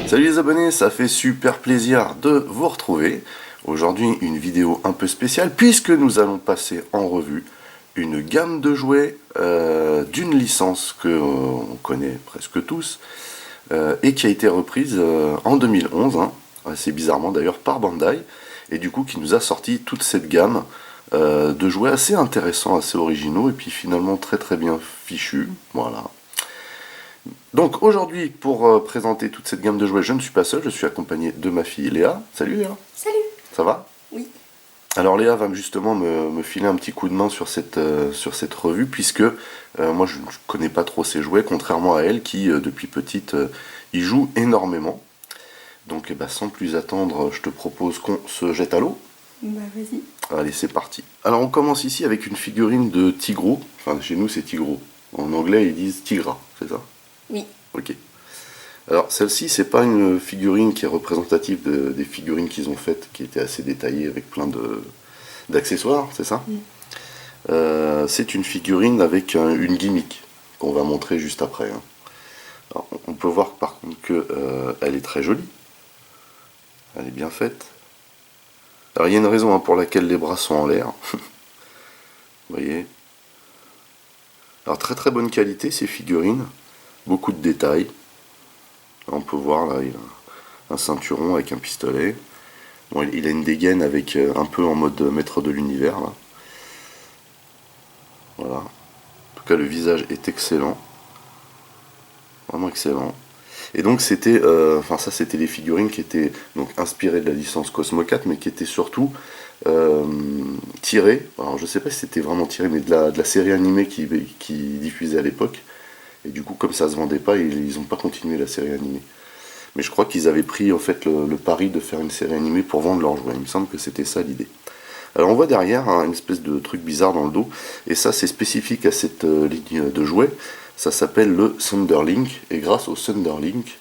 Salut les abonnés, ça fait super plaisir de vous retrouver. Aujourd'hui, une vidéo un peu spéciale puisque nous allons passer en revue une gamme de jouets d'une licence que on connaît presque tous et qui a été reprise en 2011, hein, assez bizarrement d'ailleurs par Bandai, et du coup qui nous a sorti toute cette gamme de jouets assez intéressants, assez originaux et puis finalement très très bien fichus. Voilà. Donc aujourd'hui, pour présenter toute cette gamme de jouets, je ne suis pas seul, je suis accompagné de ma fille Léa. Salut Léa. Salut. Ça va? Oui. Alors Léa va justement me filer un petit coup de main sur cette revue, puisque moi je ne connais pas trop ces jouets, contrairement à elle qui, depuis petite, y joue énormément. Donc sans plus attendre, je te propose qu'on se jette à l'eau. Bah vas-y. Allez, c'est parti. Alors on commence ici avec une figurine de Tigro. Enfin, chez nous c'est Tigro. En anglais ils disent Tigra, c'est ça? Oui. Ok. Alors celle-ci, c'est pas une figurine qui est représentative des figurines qu'ils ont faites, qui étaient assez détaillées avec plein d'accessoires, c'est ça? C'est une figurine avec une gimmick qu'on va montrer juste après, hein. Alors, on peut voir par contre que elle est très jolie. Elle est bien faite. Alors il y a une raison, hein, pour laquelle les bras sont en l'air. Vous voyez? Alors très très bonne qualité ces figurines. Beaucoup de détails. On peut voir là, il a un ceinturon avec un pistolet. Bon, il a une dégaine avec un peu en mode maître de l'univers là. Voilà. En tout cas, le visage est excellent. Vraiment excellent. Et donc c'était, ça c'était les figurines qui étaient donc inspirées de la licence Cosmo 4, mais qui étaient surtout tirées. Alors je sais pas si c'était vraiment tiré, mais de la série animée qui diffusait à l'époque. Et du coup, comme ça se vendait pas, ils n'ont pas continué la série animée. Mais je crois qu'ils avaient pris en fait le pari de faire une série animée pour vendre leurs jouets. Il me semble que c'était ça l'idée. Alors on voit derrière, hein, une espèce de truc bizarre dans le dos, et ça c'est spécifique à cette ligne de jouets. Ça s'appelle le Thunderlink, et grâce au Thunderlink,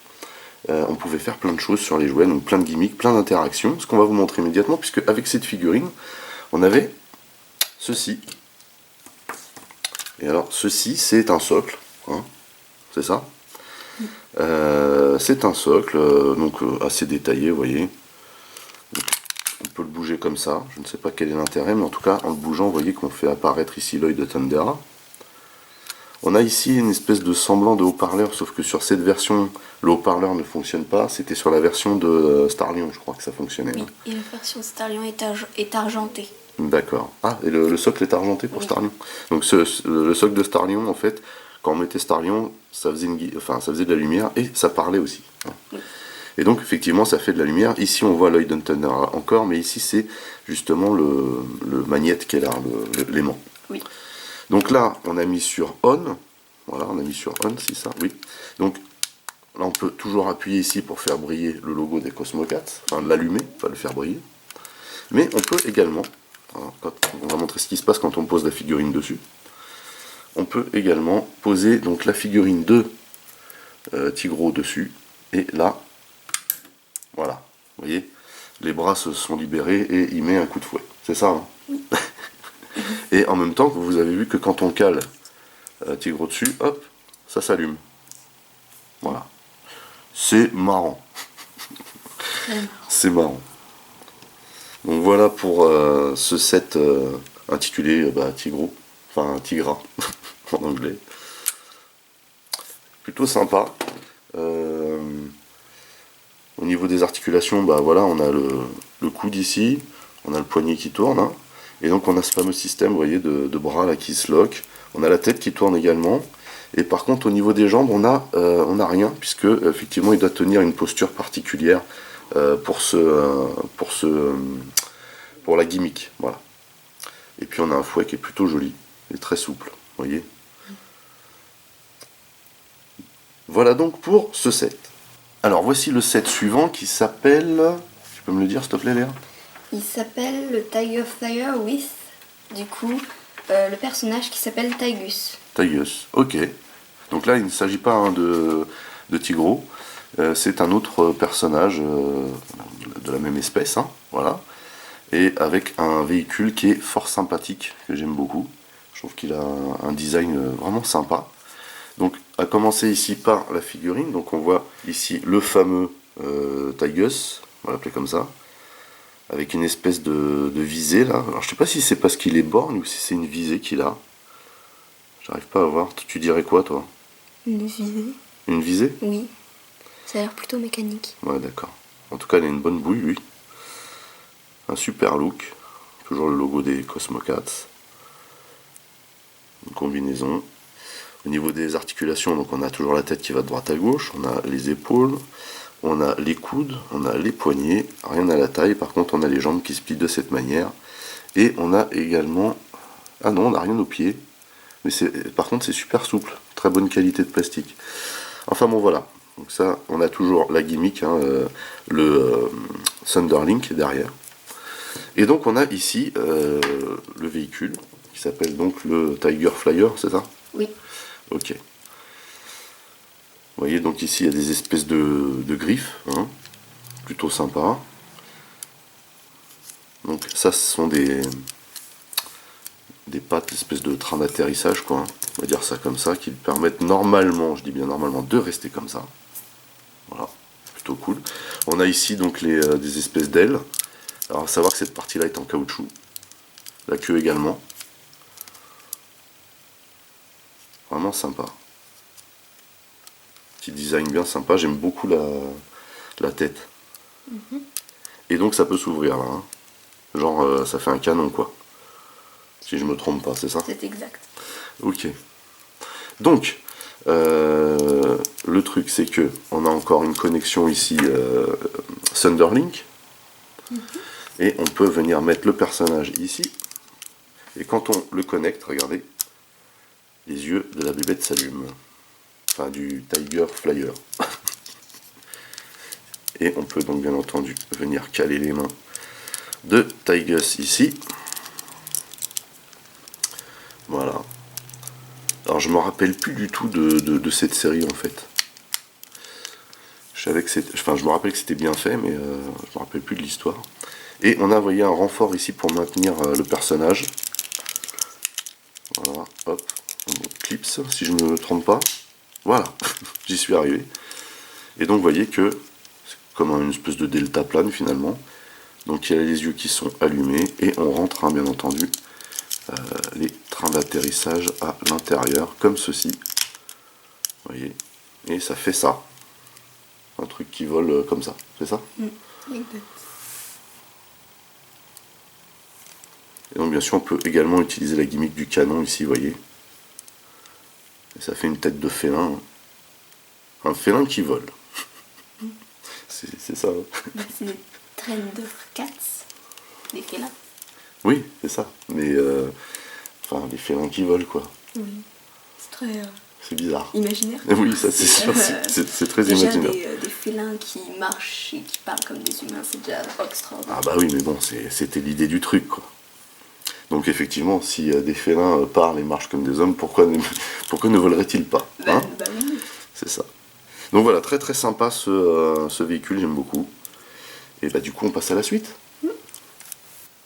on pouvait faire plein de choses sur les jouets, donc plein de gimmicks, plein d'interactions. Ce qu'on va vous montrer immédiatement, puisque avec cette figurine, on avait ceci. Et alors ceci c'est un socle, hein, c'est ça? C'est un socle, assez détaillé, vous voyez. Donc, on peut le bouger comme ça, je ne sais pas quel est l'intérêt, mais en tout cas, en le bougeant, vous voyez qu'on fait apparaître ici l'œil de Thundera. On a ici une espèce de semblant de haut-parleur, sauf que sur cette version, le haut-parleur ne fonctionne pas. C'était sur la version de Starlion, je crois que ça fonctionnait. Oui, Hein. et la version de Starlion est argentée. D'accord. Ah, et le socle est argenté pour Starlion. Donc le socle de Starlion, en fait, quand on mettait Starlion, ça faisait, ça faisait de la lumière et ça parlait aussi. Hein. Oui. Et donc effectivement ça fait de la lumière. Ici on voit l'œil de Thundera encore, mais ici c'est justement le magnète qui est là, l'aimant. Oui. Donc là on a mis sur on. Voilà, on a mis sur on, c'est ça, oui. Donc là on peut toujours appuyer ici pour faire briller le logo des Cosmo 4, enfin l'allumer, pas le faire briller. Mais on peut également, alors, on va montrer ce qui se passe quand on pose la figurine dessus. On peut également poser donc la figurine de Tigro dessus, et là, voilà, vous voyez, les bras se sont libérés et il met un coup de fouet. C'est ça, hein? Oui. Et en même temps, vous avez vu que quand on cale Tigro dessus, hop, ça s'allume. Voilà. C'est marrant. C'est marrant. Donc voilà pour ce set intitulé Tigro, enfin Tigra en anglais. Plutôt sympa. Au niveau des articulations, voilà, on a le coude ici, on a le poignet qui tourne, hein, et donc on a ce fameux système, vous voyez, de bras là qui se lock. On a la tête qui tourne également. Et par contre, au niveau des jambes, on a rien, puisque effectivement, il doit tenir une posture particulière pour la gimmick, voilà. Et puis on a un fouet qui est plutôt joli et très souple, vous voyez. Voilà donc pour ce set. Alors voici le set suivant qui s'appelle... Tu peux me le dire s'il te plaît Léa? Il s'appelle le Tiger Flyer with, du coup, le personnage qui s'appelle Tigus. Tigus, ok. Donc là il ne s'agit pas de Tigro, c'est un autre personnage de la même espèce, hein, voilà. Et avec un véhicule qui est fort sympathique, que j'aime beaucoup. Je trouve qu'il a un design vraiment sympa. Donc, à commencer ici par la figurine, donc on voit ici le fameux Tygus, on va l'appeler comme ça, avec une espèce de visée là. Alors je sais pas si c'est parce qu'il est borgne ou si c'est une visée qu'il a. J'arrive pas à voir. Tu dirais quoi toi? Une visée? Une visée? Oui. Ça a l'air plutôt mécanique. Ouais, d'accord. En tout cas, il a une bonne bouille, lui. Un super look. Toujours le logo des Cosmocats. Une combinaison. Au niveau des articulations, donc on a toujours la tête qui va de droite à gauche. On a les épaules. On a les coudes. On a les poignets. Rien à la taille. Par contre, on a les jambes qui se plient de cette manière. Et on a également... Ah non, on n'a rien aux pieds. Mais par contre, c'est super souple. Très bonne qualité de plastique. Enfin bon, voilà. Donc ça, on a toujours la gimmick, hein, le Thunderlink derrière. Et donc on a ici le véhicule, qui s'appelle donc le Tiger Flyer, c'est ça? Oui. Ok. Vous voyez, donc ici, il y a des espèces de griffes, hein, plutôt sympa. Donc ça, ce sont des pattes, espèces de train d'atterrissage, quoi, hein. On va dire ça comme ça, qui permettent normalement, je dis bien normalement, de rester comme ça. Voilà, plutôt cool. On a ici donc des espèces d'ailes. Alors, à savoir que cette partie-là est en caoutchouc. La queue également. Vraiment sympa. Petit design bien sympa. J'aime beaucoup la tête. Et donc, ça peut s'ouvrir là, hein. Genre, ça fait un canon, quoi. Si je me trompe pas, c'est ça? C'est exact. Ok. Donc, le truc, c'est que on a encore une connexion ici Thunderlink. Et on peut venir mettre le personnage ici. Et quand on le connecte, regardez, les yeux de la bébête s'allument. Enfin, du Tiger Flyer. Et on peut donc bien entendu venir caler les mains de Tygus ici. Voilà. Alors je me rappelle plus du tout de cette série en fait. Je savais que c'était, enfin je me rappelle que c'était bien fait, mais je me rappelle plus de l'histoire. Et on a envoyé un renfort ici pour maintenir le personnage. Voilà, hop, on clips si je ne me trompe pas. Voilà, j'y suis arrivé. Et donc vous voyez que c'est comme une espèce de deltaplane finalement. Donc il y a les yeux qui sont allumés et on rentre, hein, bien entendu, les trains d'atterrissage à l'intérieur, comme ceci. Vous voyez, et ça fait ça. Un truc qui vole comme ça, c'est ça? Exact. Et donc bien sûr on peut également utiliser la gimmick du canon ici, vous voyez. Et ça fait une tête de félin. Hein. Un félin qui vole. C'est ça. Hein. Bah, c'est des Thunder Cats, des félins. Oui, c'est ça. Mais enfin, les félins qui volent, quoi. Oui. C'est très C'est bizarre. imaginaire. Oui, ça c'est sûr, c'est très Déjà, imaginaire. des félins qui marchent et qui parlent comme des humains, c'est déjà extraordinaire. Ah bah oui, mais bon, c'était l'idée du truc, quoi. Donc effectivement, si des félins parlent et marchent comme des hommes, pourquoi ne voleraient-ils pas, hein? Bah oui. C'est ça. Donc voilà, très très sympa ce véhicule, j'aime beaucoup. Et bah du coup, on passe à la suite.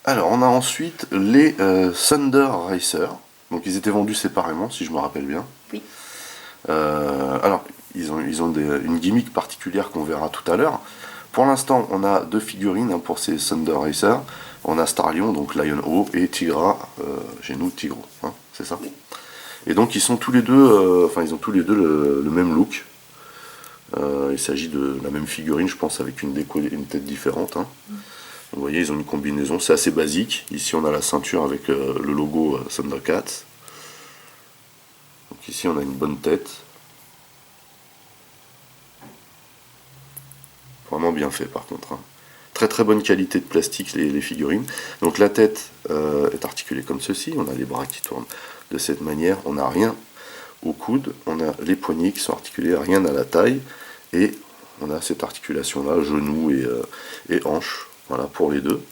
Alors, on a ensuite les Thunder Racer. Donc ils étaient vendus séparément, si je me rappelle bien. Oui. Alors, ils ont une gimmick particulière qu'on verra tout à l'heure. Pour l'instant, on a deux figurines, hein, pour ces Thunder Racer. On a Starlion, donc Lion-O, et Tigra, chez nous Tigro, hein, c'est ça. Oui. Et donc ils sont tous les deux, ils ont tous les deux le même look. Il s'agit de la même figurine, je pense, avec une tête différente. Hein. Vous voyez, ils ont une combinaison, c'est assez basique. Ici, on a la ceinture avec le logo Thundercats. Donc ici, on a une bonne tête. Vraiment bien fait, par contre. Hein. Très très bonne qualité de plastique, les figurines. Donc la tête est articulée comme ceci. On a les bras qui tournent de cette manière. On n'a rien au coude. On a les poignets qui sont articulés, rien à la taille. Et on a cette articulation-là, genou et hanche. Voilà, pour les deux.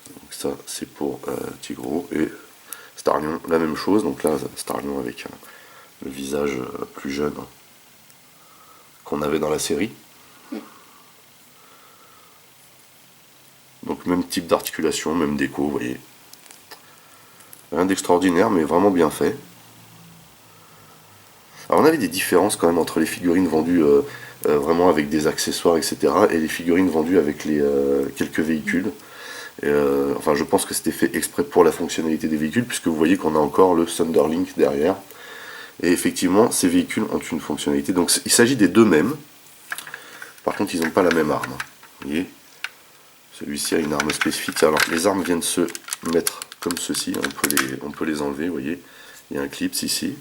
Donc ça, c'est pour Tigro. Et Starlion, la même chose. Donc là, Starlion avec le visage plus jeune, hein, qu'on avait dans la série. Donc même type d'articulation, même déco, vous voyez. Rien d'extraordinaire, mais vraiment bien fait. Alors on avait des différences quand même entre les figurines vendues vraiment avec des accessoires, etc. Et les figurines vendues avec les quelques véhicules. Enfin, je pense que c'était fait exprès pour la fonctionnalité des véhicules, puisque vous voyez qu'on a encore le Thunderlink derrière. Et effectivement, ces véhicules ont une fonctionnalité. Donc il s'agit des deux mêmes. Par contre, ils n'ont pas la même arme. Vous voyez, celui-ci a une arme spécifique. Alors, les armes viennent se mettre comme ceci. On peut les enlever, vous voyez. Il y a un clip ici.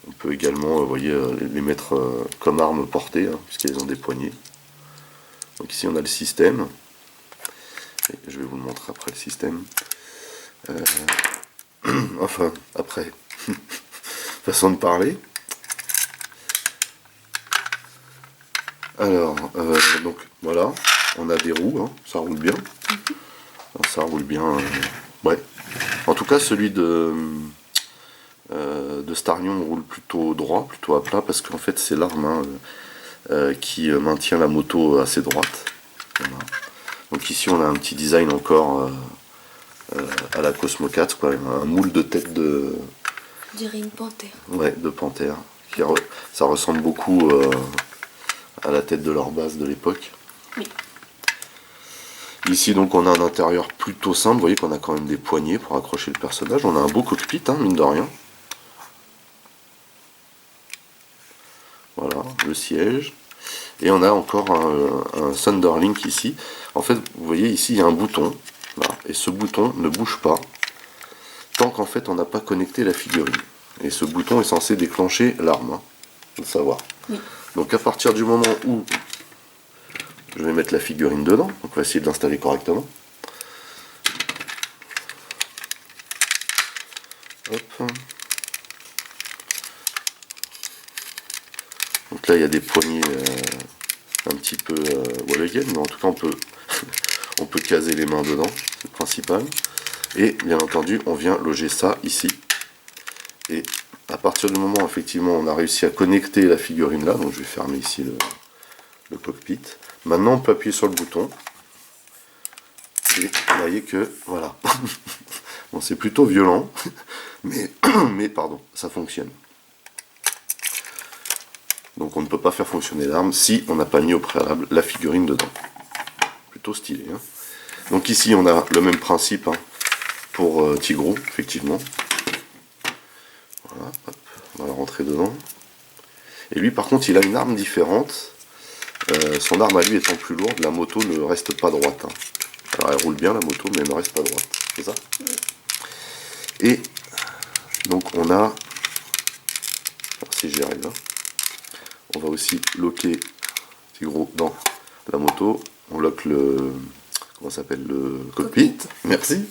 On peut également, vous voyez, les mettre comme arme portée, hein, puisqu'elles ont des poignées. Donc ici, on a le système. Et je vais vous le montrer après, le système. Enfin, après, façon de parler. Alors, donc voilà, on a des roues, hein, ça roule bien. Alors, ça roule bien, ouais. En tout cas, celui de Starion roule plutôt droit, plutôt à plat, parce qu'en fait, c'est l'arme qui maintient la moto assez droite. Voilà. Donc ici, on a un petit design encore à la Cosmo 4, quoi, un moule de tête de... On dirait une panthère. Ouais, de panthère. Ça ressemble beaucoup à la tête de leur base de l'époque. Oui. Ici, donc, on a un intérieur plutôt simple. Vous voyez qu'on a quand même des poignées pour accrocher le personnage. On a un beau cockpit, hein, mine de rien. Voilà, le siège. Et on a encore un Thunderlink ici. En fait, vous voyez ici, il y a un bouton. Là, et ce bouton ne bouge pas tant qu'en fait on n'a pas connecté la figurine. Et ce bouton est censé déclencher l'arme, hein, faut le savoir. Oui. Donc à partir du moment où je vais mettre la figurine dedans, donc on va essayer de l'installer correctement. Hop. Donc là il y a des poignées un petit peu Wallogen, mais en tout cas on peut on peut caser les mains dedans, c'est le principal. Et bien entendu on vient loger ça ici. Et à partir du moment où effectivement on a réussi à connecter la figurine là, donc je vais fermer ici le cockpit. Maintenant on peut appuyer sur le bouton. Et vous voyez que voilà. Bon, c'est plutôt violent, mais pardon, ça fonctionne. Donc on ne peut pas faire fonctionner l'arme si on n'a pas mis au préalable la figurine dedans. Plutôt stylé. Hein. Donc ici on a le même principe, hein, pour Tigrou, effectivement. Voilà, hop, on va la rentrer dedans. Et lui par contre il a une arme différente. Son arme à lui étant plus lourde, la moto ne reste pas droite. Hein. Alors elle roule bien la moto, mais elle ne reste pas droite. C'est ça? Et donc on a... Alors, si j'y arrive là. On va aussi loquer Tigrou dans la moto. On lock le... Comment ça s'appelle? Le cockpit. Merci.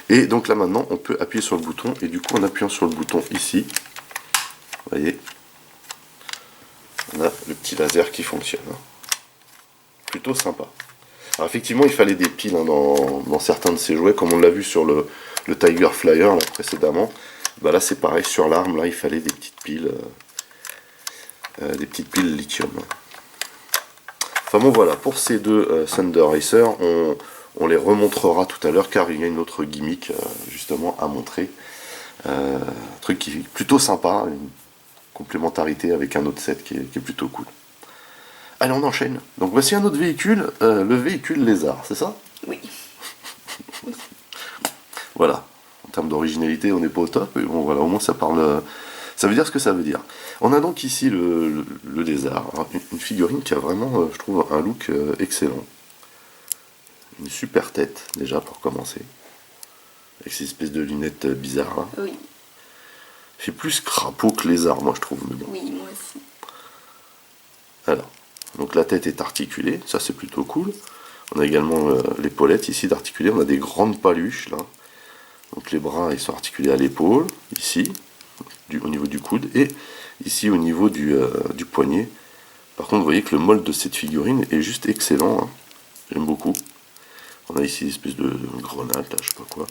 Et donc là maintenant on peut appuyer sur le bouton. Et du coup en appuyant sur le bouton ici, vous voyez, on a le petit laser qui fonctionne. Plutôt sympa. Alors effectivement il fallait des piles, hein, dans certains de ces jouets, comme on l'a vu sur le Tiger Flyer là, précédemment. Bah là c'est pareil, sur l'arme là il fallait des petites piles lithium. Enfin bon voilà, pour ces deux Thunder Racer, on les remontrera tout à l'heure car il y a une autre gimmick justement à montrer. Truc qui est plutôt sympa, une complémentarité avec un autre set qui est plutôt cool. Allez, on enchaîne. Donc voici un autre véhicule, le véhicule Lézard, c'est ça? Oui. Voilà. En termes d'originalité, on n'est pas au top, mais bon voilà, au moins ça parle. Ça veut dire ce que ça veut dire. On a donc ici le Lézard, une figurine qui a vraiment, je trouve, un look excellent. Une super tête, déjà pour commencer. Avec ces espèces de lunettes bizarres. Hein. Oui. C'est plus crapaud que lézard, moi je trouve. Mais bon. Oui, moi aussi. Alors, donc la tête est articulée, ça c'est plutôt cool. On a également l'épaulette ici d'articuler, on a des grandes paluches là. Donc les bras ils sont articulés à l'épaule, ici, au niveau du coude, et ici au niveau du poignet. Par contre vous voyez que le molde de cette figurine est juste excellent, hein. J'aime beaucoup. On a ici une espèce de grenade, là, je sais pas quoi.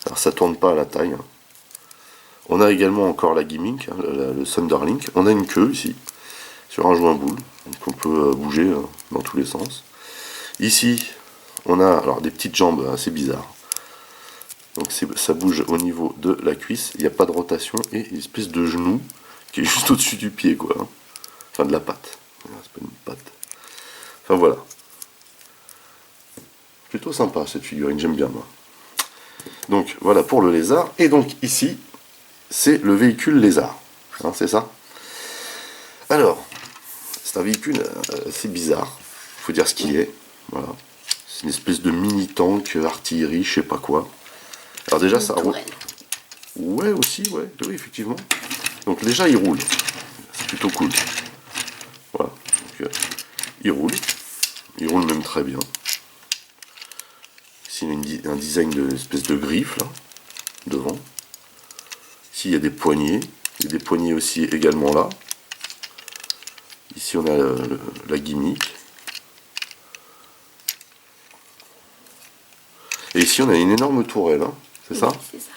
Alors ça tourne pas à la taille. Hein. On a également encore la gimmick, hein, le Thunderlink. On a une queue ici, sur un joint boule, donc on peut bouger dans tous les sens. Ici, on a alors des petites jambes assez bizarres. Donc ça bouge au niveau de la cuisse, il n'y a pas de rotation, et une espèce de genou qui est juste au-dessus du pied, quoi. Enfin de la pâte. C'est pas une pâte. Enfin voilà. Plutôt sympa cette figurine, j'aime bien moi. Donc voilà pour le lézard. Et donc ici, c'est le véhicule lézard. Hein, c'est ça. Alors, c'est un véhicule assez bizarre. Faut dire ce qu'il est. Voilà. C'est une espèce de mini tank, artillerie, je sais pas quoi. Alors déjà ça roule. Ouais aussi, ouais, oui effectivement. Donc déjà il roule. C'est plutôt cool. Voilà. Donc, il roule. Il roule même très bien. Ici il y a un design de espèce de griffe là, devant. Ici il y a des poignées. Il y a des poignées aussi également là. Ici on a la gimmick. Et ici on a une énorme tourelle, hein, c'est ça? C'est ça.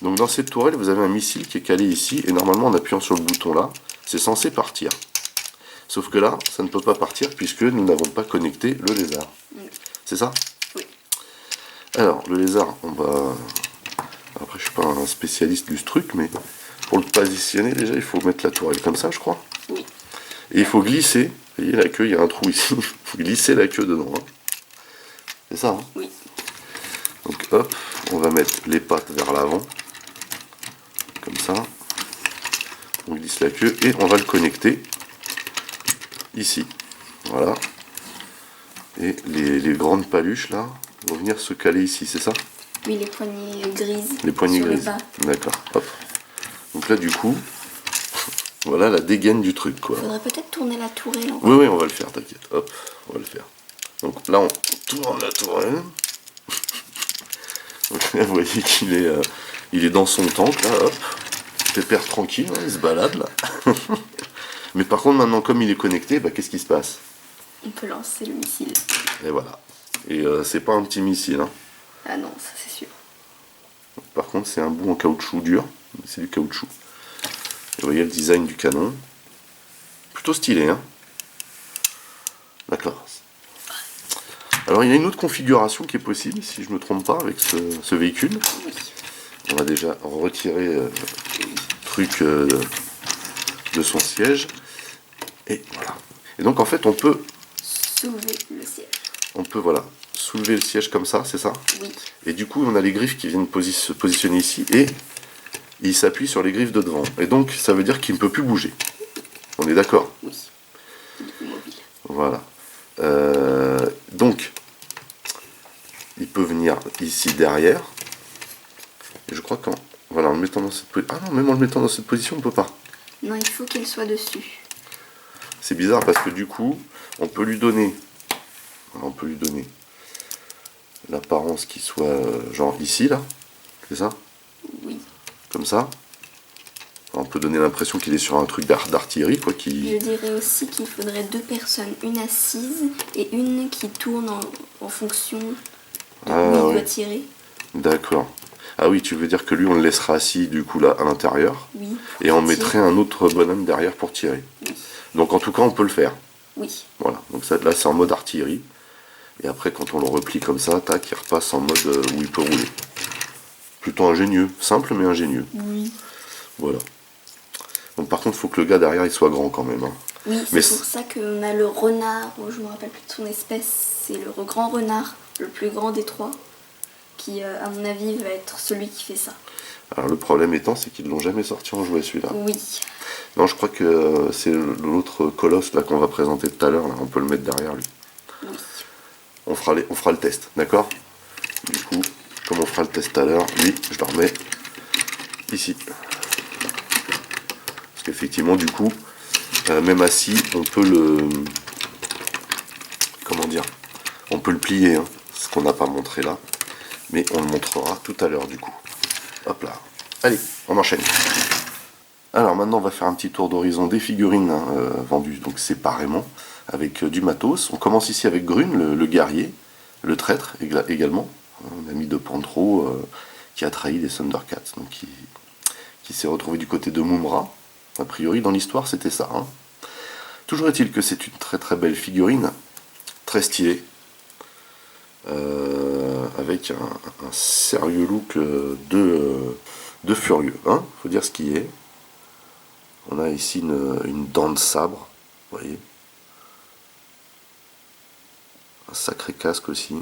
Donc dans cette tourelle vous avez un missile qui est calé ici et normalement en appuyant sur le bouton là, c'est censé partir. Sauf que là, ça ne peut pas partir puisque nous n'avons pas connecté le lézard. C'est ça? Oui. Alors le lézard, on va... Après je suis pas un spécialiste du truc, mais pour le positionner déjà il faut mettre la tourelle comme ça je crois. Oui. Et il faut glisser, vous voyez la queue, il y a un trou ici, il faut glisser la queue dedans. Hein. C'est ça, hein? Oui. Donc hop, on va mettre les pattes vers l'avant, comme ça. On glisse la queue et on va le connecter ici. Voilà. Et les grandes paluches là vont venir se caler ici, c'est ça? Oui, les poignées grises. Les poignées sur grises. D'accord. Hop. Donc là du coup, voilà la dégaine du truc quoi. Faudrait peut-être tourner la tourelle. Oui, oui, on va le faire, t'inquiète. Hop, on va le faire. Donc là on tourne la tourelle. Donc là, vous voyez qu'il est, il est dans son tank, là, hop, pépère tranquille, hein, il se balade, là. Mais par contre, maintenant, comme il est connecté, bah, qu'est-ce qui se passe? On peut lancer le missile. Et voilà. Et c'est pas un petit missile, hein. Ah non, ça c'est sûr. Par contre, c'est un bout en caoutchouc dur, c'est du caoutchouc. Et vous voyez le design du canon. Plutôt stylé, hein. D'accord. Alors il y a une autre configuration qui est possible, si je ne me trompe pas, avec ce véhicule. Oui. On va déjà retirer le truc de son siège. Et voilà. Et donc en fait on peut Soulever le siège. on peut voilà, soulever le siège comme ça, c'est ça? Oui. Et du coup on a les griffes qui viennent se positionner ici et il s'appuie sur les griffes de devant. Et donc ça veut dire qu'il ne peut plus bouger. On est d'accord? Oui. Il est mobile. Voilà. Donc, il peut venir ici derrière. Et je crois qu'en voilà, en le mettant dans cette position. Ah non, même en le mettant dans cette position, on peut pas. Non, il faut qu'elle soit dessus. C'est bizarre parce que du coup, on peut lui donner. On peut lui donner l'apparence qui soit genre ici, là. C'est ça? Oui. Comme ça. On peut donner l'impression qu'il est sur un truc d'artillerie, quoi. Je dirais aussi qu'il faudrait deux personnes, une assise et une qui tourne en fonction de où il doit tirer. D'accord. Ah oui, tu veux dire que lui, on le laissera assis, du coup, là, à l'intérieur. Oui. Et on mettrait un autre bonhomme derrière pour tirer. Oui. Donc, en tout cas, on peut le faire. Oui. Voilà. Donc, ça, là, c'est en mode artillerie. Et après, quand on le replie comme ça, tac, il repasse en mode où il peut rouler. Plutôt ingénieux. Simple, mais ingénieux. Oui. Voilà. Donc, par contre, il faut que le gars derrière, il soit grand quand même. Hein. Oui, c'est pour ça qu'on a le renard, je me rappelle plus de son espèce, c'est le grand renard, le plus grand des trois, qui, à mon avis, va être celui qui fait ça. Alors, le problème étant, c'est qu'ils ne l'ont jamais sorti en jouet, celui-là. Oui. Non, je crois que c'est l'autre colosse là qu'on va présenter tout à l'heure. On peut le mettre derrière lui. Oui. On fera le test, d'accord? Du coup, comme on fera le test tout à l'heure, lui, je le remets ici. Parce qu'effectivement, du coup, même assis, on peut le... Comment dire? On peut le plier, hein, ce qu'on n'a pas montré là. Mais on le montrera tout à l'heure, du coup. Hop là. Allez, on enchaîne. Alors maintenant, on va faire un petit tour d'horizon des figurines hein, vendues donc séparément, avec du matos. On commence ici avec Grune, le guerrier, le traître également, un ami de Pantro qui a trahi les Thundercats, donc qui s'est retrouvé du côté de Mumra. A priori, dans l'histoire, c'était ça. Hein. Toujours est-il que c'est une très très belle figurine, très stylée, avec un sérieux look de furieux. Hein, faut dire ce qui est. On a ici une dent de sabre, vous voyez. Un sacré casque aussi.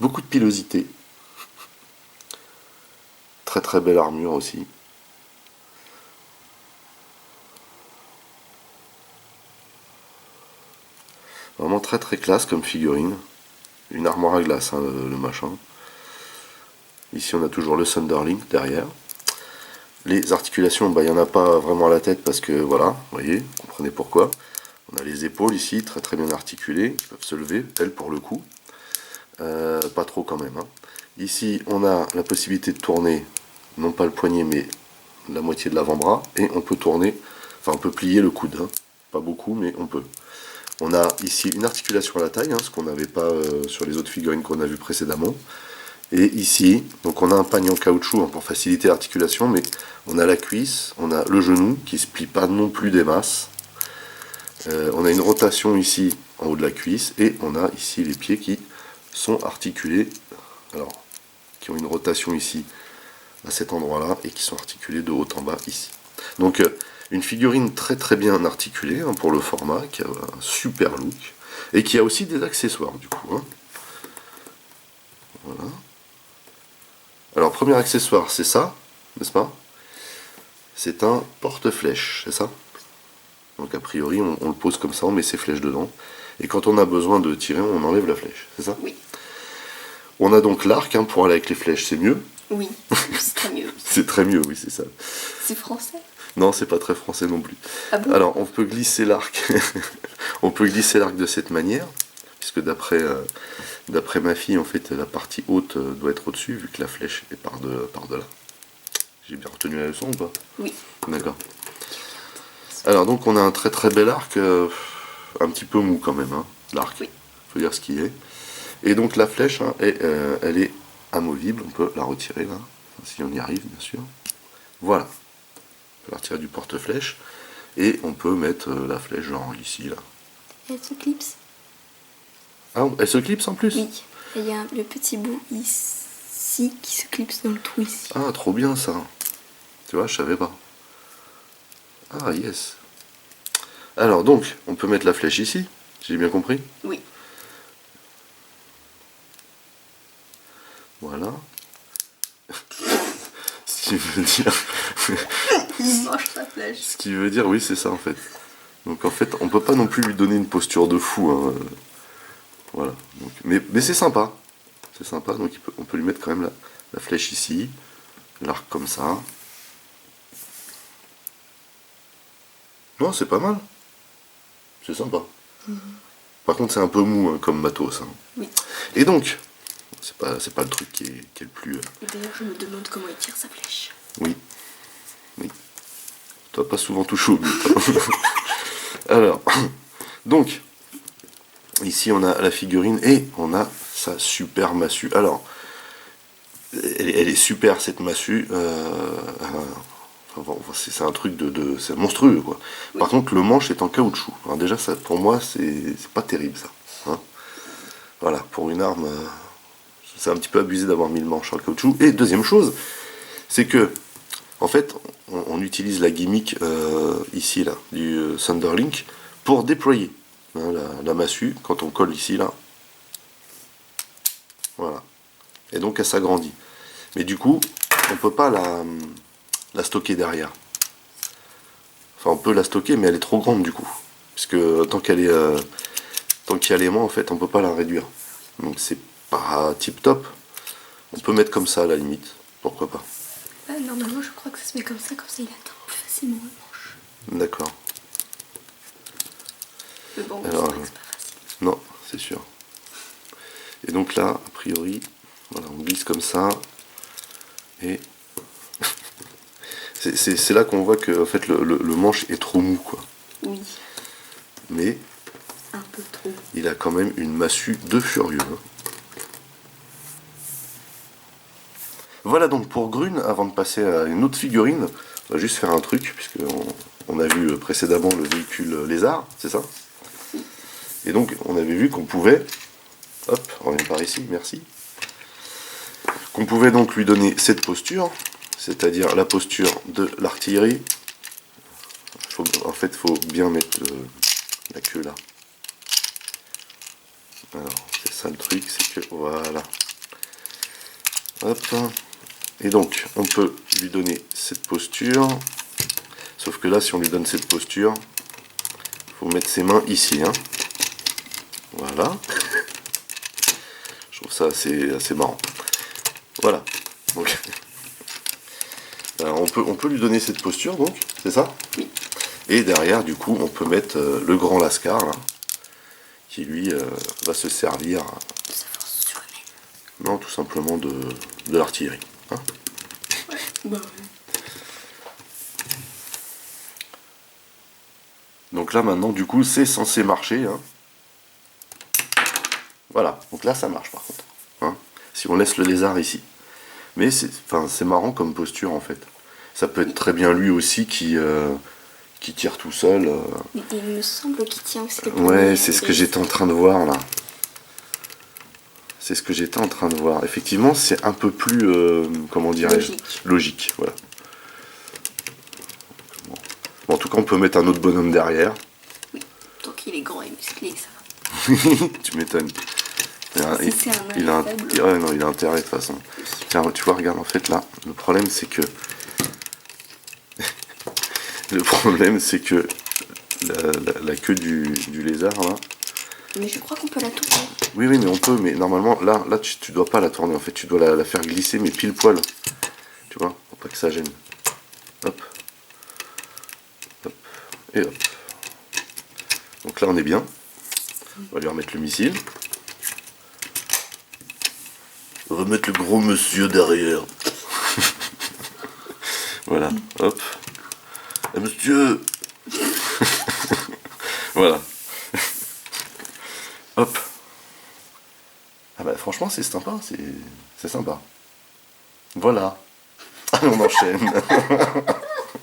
Beaucoup de pilosité. Très très belle armure aussi. Vraiment très très classe comme figurine. Une armoire à glace, hein, le machin. Ici on a toujours le Thunderlink derrière. Les articulations, bah, il n'y en a pas vraiment à la tête parce que voilà, vous voyez, vous comprenez pourquoi. On a les épaules ici, très très bien articulées, qui peuvent se lever, elles pour le coup. Pas trop quand même. Hein. Ici on a la possibilité de tourner, non pas le poignet mais la moitié de l'avant-bras, et on peut tourner, enfin on peut plier le coude. Hein. Pas beaucoup mais on peut. On a ici une articulation à la taille, hein, ce qu'on n'avait pas sur les autres figurines qu'on a vues précédemment. Et ici, donc on a un panier en caoutchouc hein, pour faciliter l'articulation, mais on a la cuisse, on a le genou qui ne se plie pas non plus des masses. On a une rotation ici en haut de la cuisse, et on a ici les pieds qui sont articulés, alors qui ont une rotation ici à cet endroit-là, et qui sont articulés de haut en bas ici. Donc une figurine très très bien articulée hein, pour le format, qui a un super look, et qui a aussi des accessoires du coup. Hein. Voilà. Alors, premier accessoire, c'est ça, n'est-ce pas? C'est un porte-flèche, c'est ça? Donc, a priori, on le pose comme ça, on met ses flèches dedans. Et quand on a besoin de tirer, on enlève la flèche, c'est ça? Oui. On a donc l'arc, hein, pour aller avec les flèches, c'est mieux? Oui, c'est très mieux. C'est très mieux, oui, c'est ça. C'est français? Non, c'est pas très français non plus. Ah bon? Alors, on peut glisser l'arc. On peut glisser l'arc de cette manière, puisque d'après ma fille, en fait, la partie haute doit être au-dessus, vu que la flèche est par de là. J'ai bien retenu la leçon ou pas? Oui. D'accord. Alors, donc, on a un très très bel arc, un petit peu mou quand même, hein, l'arc. Oui. Faut dire ce qu'il est. Et donc, la flèche, hein, elle est amovible, on peut la retirer là, si on y arrive, bien sûr. Voilà. On peut la retirer du porte-flèche, et on peut mettre la flèche genre ici, là. Elle se clipse? Ah, elle se clipse en plus? Oui. Il y a le petit bout ici qui se clipse dans le trou ici. Ah, trop bien ça. Tu vois, je savais pas. Ah, yes. Alors, donc, on peut mettre la flèche ici, j'ai bien compris? Oui. Voilà. Ce qui veut dire... Il mange sa flèche. Ce qui veut dire, oui, c'est ça en fait. Donc en fait, on peut pas non plus lui donner une posture de fou. Hein. Voilà. Donc, mais c'est sympa. C'est sympa, donc on peut lui mettre quand même la flèche ici, l'arc comme ça. Non, c'est pas mal. C'est sympa. Par contre, c'est un peu mou hein, comme matos. Hein. Oui. Et donc, c'est pas le truc qui est le plus... Et d'ailleurs, je me demande comment il tire sa flèche. Oui. Oui. Tu vas pas souvent toucher au but. Hein. Alors, donc, ici on a la figurine et on a sa super massue. Alors, elle est super cette massue. C'est un truc c'est monstrueux quoi. Oui. Par contre, le manche est en caoutchouc. Alors déjà, ça, pour moi, c'est pas terrible ça. Hein, voilà, pour une arme, c'est un petit peu abusé d'avoir mis le manche en caoutchouc. Et deuxième chose, c'est que en fait, on utilise la gimmick ici là du Thunderlink pour déployer hein, la massue quand on colle ici là. Voilà. Et donc elle s'agrandit. Mais du coup, on peut pas la stocker derrière. Enfin, on peut la stocker, mais elle est trop grande du coup, puisque tant qu'il y a l'aimant, en fait, on peut pas la réduire. Donc c'est pas tip top. On peut mettre comme ça à la limite. Pourquoi pas. Normalement, je crois que ça se met comme ça il atteint plus facilement le manche. D'accord. Mais bon, alors, c'est pas facile. Non, c'est sûr. Et donc là, a priori, voilà, on glisse comme ça. Et c'est là qu'on voit que en fait, le manche est trop mou, quoi. Oui. Mais un peu trop. Il a quand même une massue de furieux. Hein. Voilà donc pour Grune, avant de passer à une autre figurine, on va juste faire un truc, puisqu'on a vu précédemment le véhicule lézard, c'est ça? Et donc on avait vu qu'on pouvait, hop, on revient par ici, merci, qu'on pouvait donc lui donner cette posture, c'est-à-dire la posture de l'artillerie. En fait, il faut bien mettre la queue là. Alors, c'est ça le truc, c'est que voilà. Hop. Et donc, on peut lui donner cette posture. Sauf que là, si on lui donne cette posture, il faut mettre ses mains ici. Hein. Voilà. Je trouve ça assez marrant. Voilà. Donc, alors on peut lui donner cette posture, donc, c'est ça? Oui. Et derrière, du coup, on peut mettre le grand Lascar, là, qui lui va se servir. De sa force surhumaine. Non, tout simplement de l'artillerie. Hein. Ouais. Bah ouais. Donc là maintenant du coup c'est censé marcher. Hein. Voilà, donc là ça marche par contre. Hein. Si on laisse le lézard ici. Mais c'est marrant comme posture en fait. Ça peut être très bien lui aussi qui tire tout seul. Il me semble qu'il tient aussi le Ouais, c'est ce que j'étais en train de voir là. C'est ce que j'étais en train de voir. Effectivement, c'est un peu plus, comment dirais-je, logique. Voilà. Bon, en tout cas, on peut mettre un autre bonhomme derrière. Oui, tant qu'il est grand et musclé, ça va. Tu m'étonnes. Il a intérêt de toute façon. Tiens, tu vois, regarde, en fait, là, le problème, c'est que... la queue du lézard, là... Mais je crois qu'on peut la tourner. Oui, mais on peut, mais normalement, là tu dois pas la tourner, en fait, tu dois la faire glisser, mais pile poil. Tu vois, pour pas que ça gêne. Hop. Hop. Et hop. Donc là, on est bien. On va lui remettre le missile. Remettre le gros monsieur derrière. Voilà, hop. Et monsieur. Voilà. Hop. Ah bah franchement c'est sympa, c'est sympa. Voilà. Allez, on enchaîne.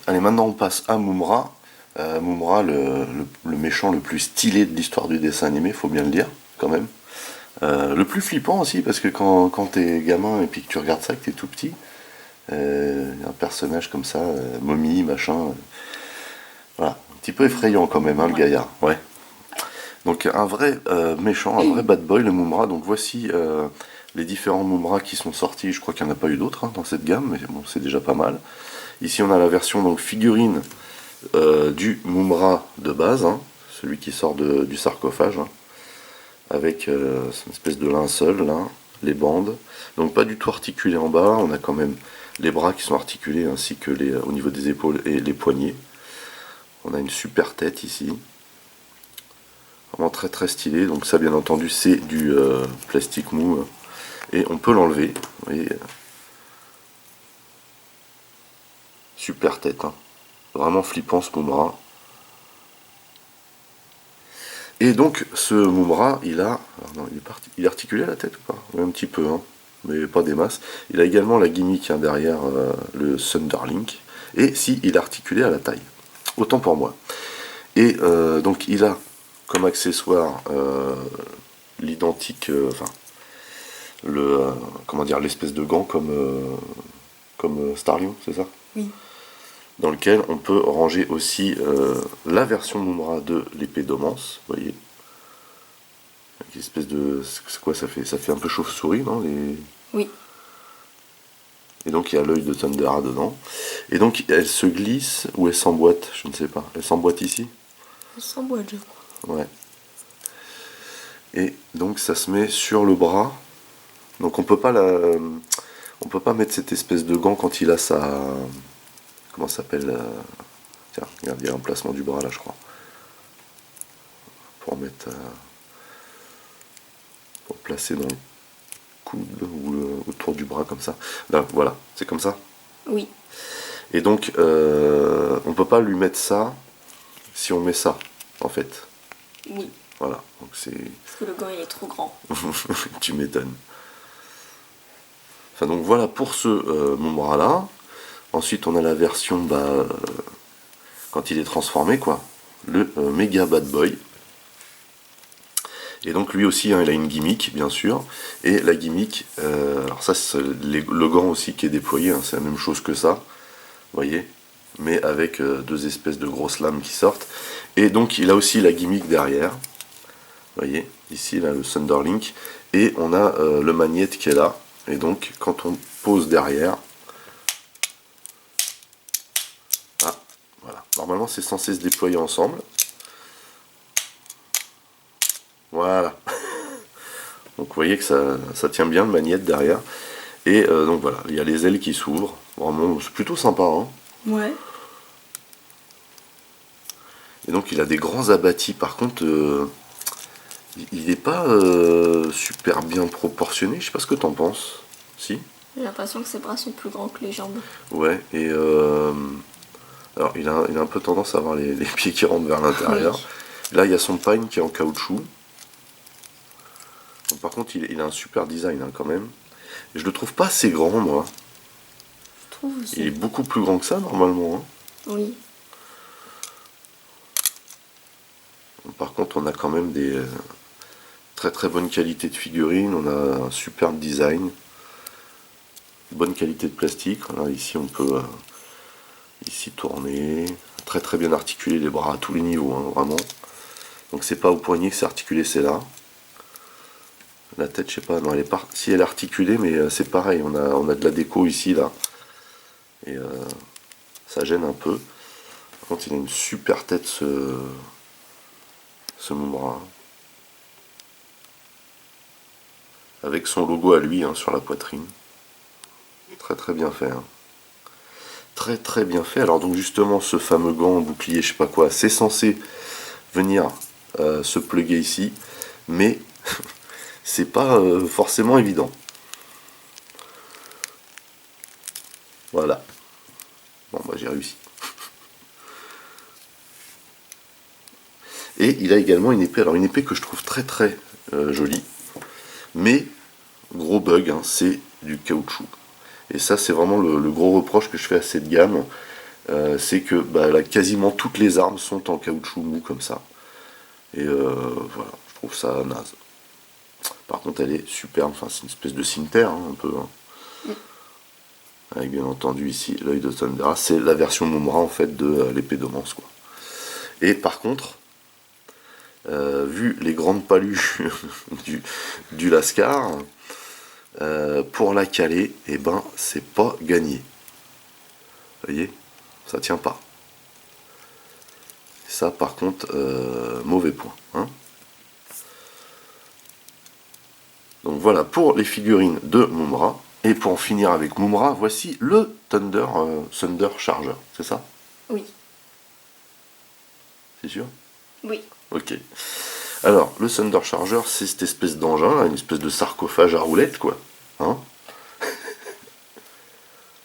Allez, maintenant on passe à Mumra. Mumra, le méchant le plus stylé de l'histoire du dessin animé, faut bien le dire, quand même. Le plus flippant aussi, parce que quand t'es gamin et puis que tu regardes ça, que t'es tout petit, un personnage comme ça, momie, machin, voilà, un petit peu effrayant quand même, hein, le gaillard, ouais. Donc un vrai méchant, un vrai bad boy, le Mumra. Donc voici les différents Mumra qui sont sortis. Je crois qu'il n'y en a pas eu d'autres hein, dans cette gamme, mais bon, c'est déjà pas mal. Ici on a la version donc figurine du Mumra de base, hein, celui qui sort du sarcophage, hein, avec une espèce de linceul là, les bandes. Donc pas du tout articulé en bas, on a quand même les bras qui sont articulés ainsi que au niveau des épaules et les poignets. On a une super tête ici. Vraiment très très stylé, donc ça bien entendu c'est du plastique mou et on peut l'enlever, vous voyez. Super tête, hein. Vraiment flippant ce Mumra. Et donc ce Mumra il a, alors non, il est articulé à la tête ou pas? Oui, un petit peu, hein, mais pas des masses. Il a également la gimmick hein, derrière le Thunderlink, et si il est articulé à la taille, autant pour moi. Et donc il a comme accessoire l'identique, enfin comment dire, l'espèce de gant comme Starlion, c'est ça? Oui. Dans lequel on peut ranger aussi la version Mumra de l'épée d'Omance, vous voyez. Avec une espèce de, c'est quoi ça fait? Ça fait un peu chauve-souris, non Oui. Et donc il y a l'œil de Thundera dedans. Et donc elle se glisse ou elle s'emboîte, je ne sais pas. Elle s'emboîte ici? Elle s'emboîte, je crois. Ouais. Et donc ça se met sur le bras. Donc on peut pas mettre cette espèce de gant quand il a sa, comment ça s'appelle, tiens, regarde, il y a l'emplacement du bras là, je crois. Pour mettre, pour placer dans le coude ou autour du bras comme ça. Là, voilà, c'est comme ça. Oui. Et donc on peut pas lui mettre ça si on met ça, en fait. Oui. Voilà, donc c'est... Parce que le gant il est trop grand. Tu m'étonnes. Enfin donc voilà pour ce Mumra là. Ensuite on a la version quand il est transformé quoi, le méga bad boy. Et donc lui aussi hein, il a une gimmick bien sûr. Et la gimmick, alors ça c'est le gant aussi qui est déployé, hein, c'est la même chose que ça. Vous voyez, mais avec deux espèces de grosses lames qui sortent. Et donc il a aussi la gimmick derrière. Vous voyez, ici là, le Thunderlink. Et on a le magnet qui est là. Et donc quand on pose derrière, ah, voilà. Normalement c'est censé se déployer ensemble. Voilà. Donc vous voyez que ça tient bien le magnet derrière. Et donc voilà, il y a les ailes qui s'ouvrent. Vraiment, c'est plutôt sympa. Hein. Ouais. Et donc il a des grands abattis. Par contre, il n'est pas super bien proportionné. Je sais pas ce que t'en penses. Si? J'ai l'impression que ses bras sont plus grands que les jambes. Ouais, et alors il a un peu tendance à avoir les pieds qui rentrent vers l'intérieur. Oui. Là, il y a son pine qui est en caoutchouc. Donc, par contre, il a un super design hein, quand même. Et je le trouve pas assez grand, moi. Je trouve aussi. Il est beaucoup plus grand que ça, normalement. Hein. Oui. Par contre, on a quand même des très très bonnes qualités de figurines. On a un superbe design. Bonne qualité de plastique. Voilà, ici, on peut ici tourner. Très très bien articulé les bras à tous les niveaux, hein, vraiment. Donc c'est pas au poignet que c'est articulé, c'est là. La tête, je sais pas, non, elle est pas. Si elle est articulée, mais c'est pareil, on a de la déco ici, là. Et ça gêne un peu. Par contre, il a une super tête, ce Mumm-Ra. Avec son logo à lui, hein, sur la poitrine. Très très bien fait. Hein. Très très bien fait. Alors donc justement, ce fameux gant, bouclier, je sais pas quoi, c'est censé venir se plugger ici. Mais c'est pas forcément évident. Voilà. Bon, bah j'ai réussi. Et il a également une épée. Alors une épée que je trouve très très jolie. Mais, gros bug, hein, c'est du caoutchouc. Et ça, c'est vraiment le gros reproche que je fais à cette gamme. C'est que bah, là, quasiment toutes les armes sont en caoutchouc mou comme ça. Et voilà, je trouve ça naze. Par contre, elle est superbe. Enfin, c'est une espèce de cimetière, hein, un peu. Hein. Avec bien entendu ici l'œil de Thundera. C'est la version Mumm-Ra en fait de l'épée d'Omance, quoi. Et par contre, vu les grandes paluches du Lascar, pour la caler, et ben c'est pas gagné. Vous voyez, ça tient pas. Ça par contre, mauvais point. Hein. Donc voilà pour les figurines de Mumm-Ra. Et pour en finir avec Mumm-Ra, voici le Thunder Charger, c'est ça? Oui. C'est sûr? Oui. Ok. Alors, le Thunder Charger, c'est cette espèce d'engin, une espèce de sarcophage à roulettes, quoi. Hein?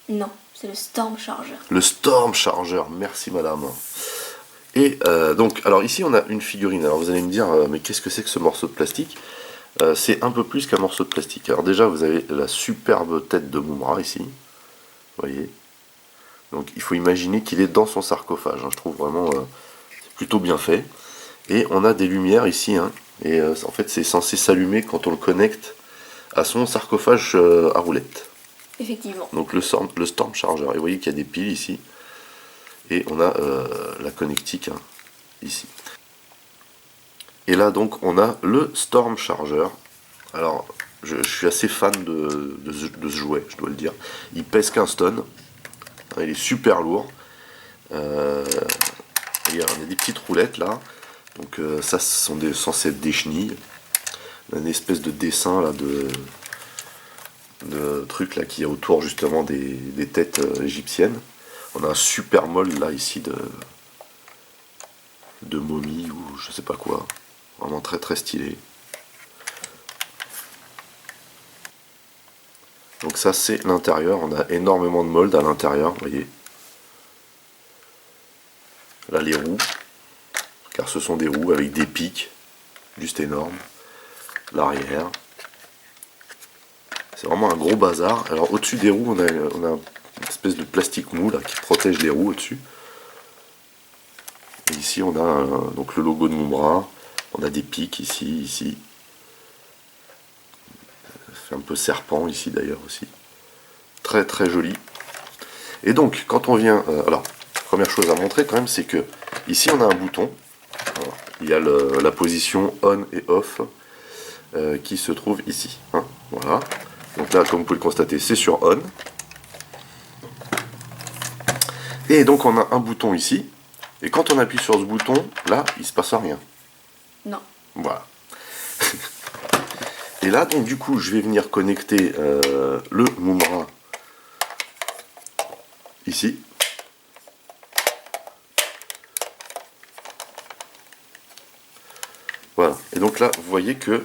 Non, c'est le Storm Charger. Le Storm Charger, merci madame. Et donc, alors ici on a une figurine. Alors vous allez me dire, mais qu'est-ce que c'est que ce morceau de plastique? C'est un peu plus qu'un morceau de plastique. Alors déjà, vous avez la superbe tête de Mumm-Ra ici. Vous voyez? Donc il faut imaginer qu'il est dans son sarcophage. Hein. Je trouve vraiment plutôt bien fait. Et on a des lumières ici. Hein. Et en fait, c'est censé s'allumer quand on le connecte à son sarcophage à roulettes. Effectivement. Donc le Storm Charger. Et vous voyez qu'il y a des piles ici. Et on a la connectique hein, ici. Et là donc on a le Storm Charger. Alors je suis assez fan de ce jouet, je dois le dire. Il pèse 15 tonnes. Il est super lourd. Il y a des petites roulettes là. Donc ça ce sont censés être des chenilles. Une espèce de dessin là de truc là qui est autour justement des têtes égyptiennes. On a un super mold là ici de momie ou je sais pas quoi. Vraiment très très stylé. Donc ça c'est l'intérieur. On a énormément de molds à l'intérieur, vous voyez. Là les roues. Car ce sont des roues avec des pics. Juste énormes. L'arrière. C'est vraiment un gros bazar. Alors au-dessus des roues, on a une espèce de plastique mou là, qui protège les roues au-dessus. Et ici on a donc le logo de Mumm-Ra. On a des pics ici. Ça fait un peu serpent ici d'ailleurs aussi. Très très joli. Et donc quand on vient... alors, première chose à montrer quand même, c'est que ici on a un bouton. Alors, il y a la position on et off qui se trouve ici. Hein, voilà. Donc là, comme vous pouvez le constater, c'est sur on. Et donc on a un bouton ici. Et quand on appuie sur ce bouton, là, il se passe rien. Non. Voilà. Et là, donc du coup, je vais venir connecter le Mumra ici. Voilà. Et donc là, vous voyez que